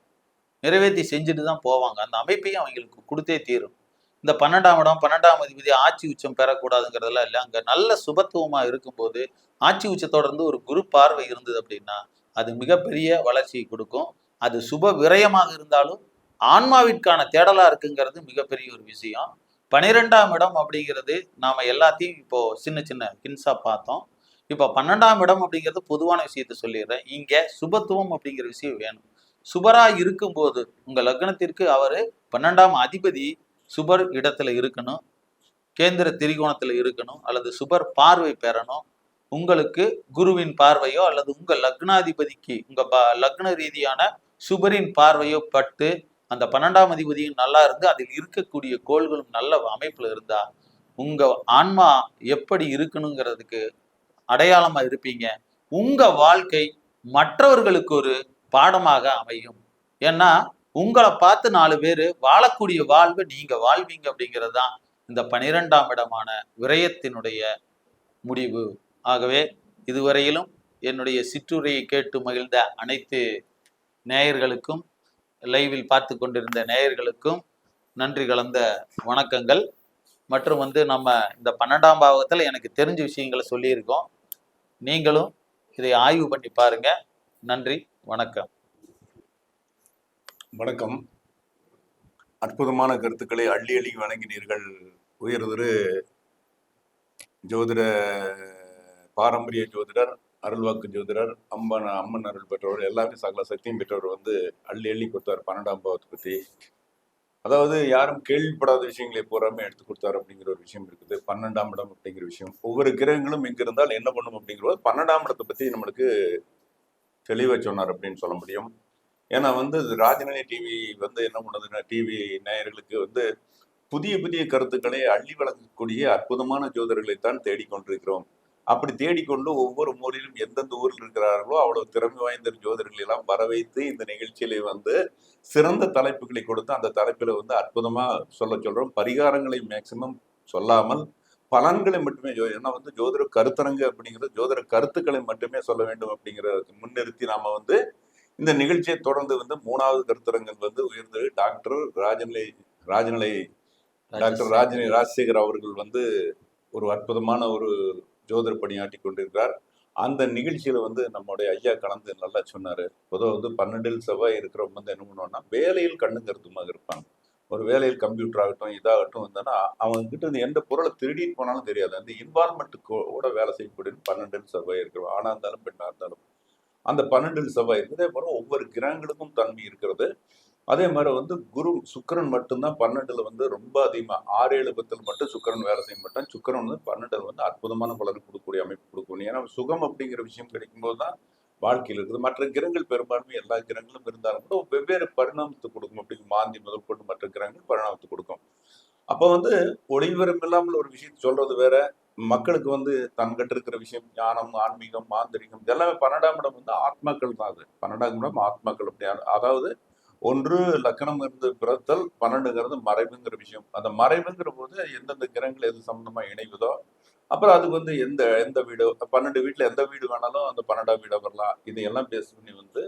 [SPEAKER 4] நிறைவேற்றி செஞ்சுட்டு தான் போவாங்க. அந்த அமைப்பையும் அவங்களுக்கு கொடுத்தே தீரும். இந்த 12ஆம் இடம் 12ஆம் அதிபதி ஆட்சி உச்சம் பெறக்கூடாதுங்கிறதெல்லாம் இல்லை. அங்க நல்ல சுபத்துவமா இருக்கும்போது ஆட்சி உச்சத்தோட இருந்து ஒரு குரு பார்வை இருந்தது அப்படின்னா அது மிகப்பெரிய வளர்ச்சியை கொடுக்கும். அது சுப விரயமாக இருந்தாலும் ஆன்மாவிற்கான தேடலா இருக்குங்கிறது மிகப்பெரிய ஒரு விஷயம். 12ஆம் இடம் அப்படிங்கிறது நாம எல்லாத்தையும் இப்போ சின்ன சின்ன ஹின்ஸா பார்த்தோம். இப்போ 12ஆம் இடம் அப்படிங்கிறது பொதுவான விஷயத்த சொல்லிடுறேன். இங்க சுபத்துவம் அப்படிங்கிற விஷயம் வேணும். சுபரா இருக்கும்போது உங்க லக்னத்திற்கு அவரு 12ஆம் அதிபதி சுபர் இடத்துல இருக்கணும், கேந்திர திரிகோணத்துல இருக்கணும், அல்லது சுபர் பார்வை பெறணும். உங்களுக்கு குருவின் பார்வையோ அல்லது உங்க லக்னாதிபதிக்கு உங்க லக்ன ரீதியான சுபரின் பார்வையோ பட்டு அந்த 12ஆம் அதிபதியும் நல்லா இருந்து அதில் இருக்கக்கூடிய கோள்களும் நல்ல அமைப்புல இருந்தா உங்க ஆன்மா எப்படி இருக்கணுங்கிறதுக்கு அடையாளமா இருப்பீங்க. உங்க வாழ்க்கை மற்றவர்களுக்கு ஒரு பாடமாக அமையும். ஏன்னா உங்களை பார்த்து 4 பேர் வாழக்கூடிய வாழ்வு நீங்க வாழ்வீங்க அப்படிங்கிறது தான் இந்த 12ஆம் இடமான விரயத்தினுடைய முடிவு. ஆகவே இதுவரையிலும் என்னுடைய சிற்றுரையை கேட்டு மகிழ்ந்த அனைத்து நேயர்களுக்கும், லைவில் பார்த்து கொண்டிருந்த நேயர்களுக்கும் நன்றி கலந்த வணக்கங்கள். மற்றும் வந்து நம்ம இந்த 12ஆம் பாவகத்தில் எனக்கு தெரிஞ்ச விஷயங்களை சொல்லியிருக்கோம். நீங்களும் இதை ஆய்வு பண்ணி பாருங்க. நன்றி, வணக்கம்.
[SPEAKER 3] வணக்கம். அற்புதமான கருத்துக்களை அள்ளி அள்ளி வழங்கினீர்கள். உயர்திரு ஜோதிட பாரம்பரிய ஜோதிடர், அருள்வாக்கு ஜோதிடர், அம்மன் அருள் பெற்றவர், எல்லாமே சகல சக்தியும் பெற்றவர் வந்து அள்ளி அள்ளி கொடுத்தார் 12ஆம் பாவத்தை பற்றி. அதாவது யாரும் கேள்விப்படாத விஷயங்களை பூராமே எடுத்து கொடுத்தாரு அப்படிங்கிற ஒரு விஷயம் இருக்குது. 12ஆம் இடம் அப்படிங்கிற விஷயம் ஒவ்வொரு கிரகங்களும் இங்க இருந்தால் என்ன பண்ணும் அப்படிங்கிறது 12ஆம் இடத்தை பத்தி நம்மளுக்கு தெளிவா சொன்னார் அப்படின்னு சொல்ல முடியும். ஏன்னா வந்து ராஜநிலை டிவி வந்து என்ன பண்ணுதுன்னா, டிவி நேயர்களுக்கு வந்து புதிய புதிய கருத்துக்களை அள்ளி வழங்கக்கூடிய அற்புதமான ஜோதிடர்களைத்தான் தேடிக்கொண்டிருக்கிறோம். அப்படி தேடிக்கொண்டு ஒவ்வொரு ஊரிலும் எந்தெந்த ஊரில் இருக்கிறார்களோ அவ்வளவு திறமை வாய்ந்த ஜோதிடர்கள் எல்லாம் வர வைத்து இந்த நிகழ்ச்சியிலே வந்து சிறந்த தலைப்புகளை கொடுத்து அந்த தலைப்பில வந்து அற்புதமா சொல்றோம். பரிகாரங்களை மேக்சிமம் சொல்லாமல் பலன்களை மட்டுமே ஏன்னா வந்து ஜோதிட கருத்தரங்கு அப்படிங்கிறது ஜோதிட கருத்துக்களை மட்டுமே சொல்ல வேண்டும் அப்படிங்கிறத முன்னிறுத்தி நாம வந்து இந்த நிகழ்ச்சியை தொடர்ந்து வந்து 3வது கருத்தரங்கில் வந்து உயர்ந்த டாக்டர் ராஜநிலை டாக்டர் ராஜசேகர் அவர்கள் வந்து ஒரு அற்புதமான ஒரு ஜோதிட பணியாற்றி கொண்டிருக்கிறார். அந்த நிகழ்ச்சியில வந்து நம்முடைய ஐயா கலந்து நல்லா சொன்னாரு. பொதுவாக வந்து 12 செவ்வாய் இருக்கிறவங்க வந்து என்ன பண்ணுவோம்னா வேலையில் கண்ணும் கருத்துமாக இருப்பாங்க. ஒரு வேலையில் கம்ப்யூட்டர் ஆகட்டும் இதாகட்டும் வந்தோன்னா அவங்க கிட்ட இருந்து எந்த பொருளை திருடிட்டு போனாலும் தெரியாது. அந்த இன்வால்மெண்ட்டுக்கூட வேலை செய்யக்கூடிய 12 செவ்வாய் இருக்கிறோம். ஆணா இருந்தாலும் பெண்ணா இருந்தாலும் அந்த 12 செவ்வாய் இருக்கு. அதே போல ஒவ்வொரு கிரகங்களுக்கும் தன்மை இருக்கிறது. அதே மாதிரி வந்து குரு சுக்கிரன் மட்டும்தான் 12ல வந்து ரொம்ப அதிகமா 6-7 10 மட்டும் சுக்கிரன் வேலை செய்ய மாட்டான். சுக்கிரன் வந்து 12ல வந்து அற்புதமான பலன் கொடுக்கக்கூடிய அமைப்பு கொடுக்கணும். ஏன்னா சுகம் அப்படிங்கிற விஷயம் கிடைக்கும்போது தான் வாழ்க்கையில் இருக்குது. மற்ற கிரகங்கள் பெரும்பான்மை எல்லா கிரகங்களும் இருந்தாலும் கூட வெவ்வேறு பரிணாமத்தை கொடுக்கும். அப்படி மாந்தி முதல் கொண்டு மற்ற கிரகங்கள் பரிணாமத்தை கொடுக்கும். அப்போ வந்து ஒளிவரம் இல்லாமல் ஒரு விஷயத்தை சொல்றது வேற, மக்களுக்கு வந்து தன்கிட்ட இருக்கிற விஷயம் ஞானம், ஆன்மீகம், மாந்திரிகம் இதெல்லாமே 12ஆம் இடம் வந்து ஆத்மாக்கள் தான். அது 12ஆம் இடம் ஆத்மாக்கள். அப்படி அதாவது ஒன்று லக்கணம் இருந்து பிறத்தல், 12ங்கிறது மறைவுங்கிற விஷயம். அந்த மறைவுங்கிற போது எந்தெந்த கிரகங்கள் எது சம்பந்தமா இணைவுதோ அப்புறம் அதுக்கு வந்து எந்த எந்த வீடு 12 வீட்டுல எந்த வீடு வேணாலும் அந்த 12ஆம் வீடா வரலாம். இதையெல்லாம் பேஸ் பண்ணி வந்து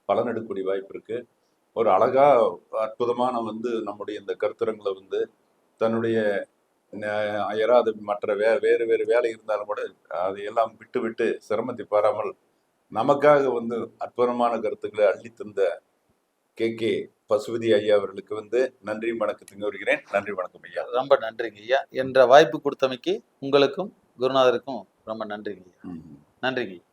[SPEAKER 3] பலன் எடுக்கக்கூடிய வாய்ப்பு இருக்கு. ஒரு அழகா அற்புதமான வந்து நம்முடைய இந்த கருத்தரங்களை வந்து தன்னுடைய யாராவது மற்ற வேறு வேறு வேலை இருந்தாலும் கூட அதையெல்லாம் விட்டு விட்டு சிரமத்தை பாராமல் நமக்காக வந்து அற்புதமான கருத்துக்களை அள்ளி தந்த கே பசுபதி ஐயா அவர்களுக்கு வந்து நன்றி வணக்கத்துக்கு வருகிறேன். நன்றி வணக்கம் ஐயா.
[SPEAKER 4] ரொம்ப நன்றிங்க ஐயா. என்ற வாய்ப்பு கொடுத்தமைக்கு உங்களுக்கும் குருநாதருக்கும் ரொம்ப நன்றிங்க ஐயா. நன்றிங்க.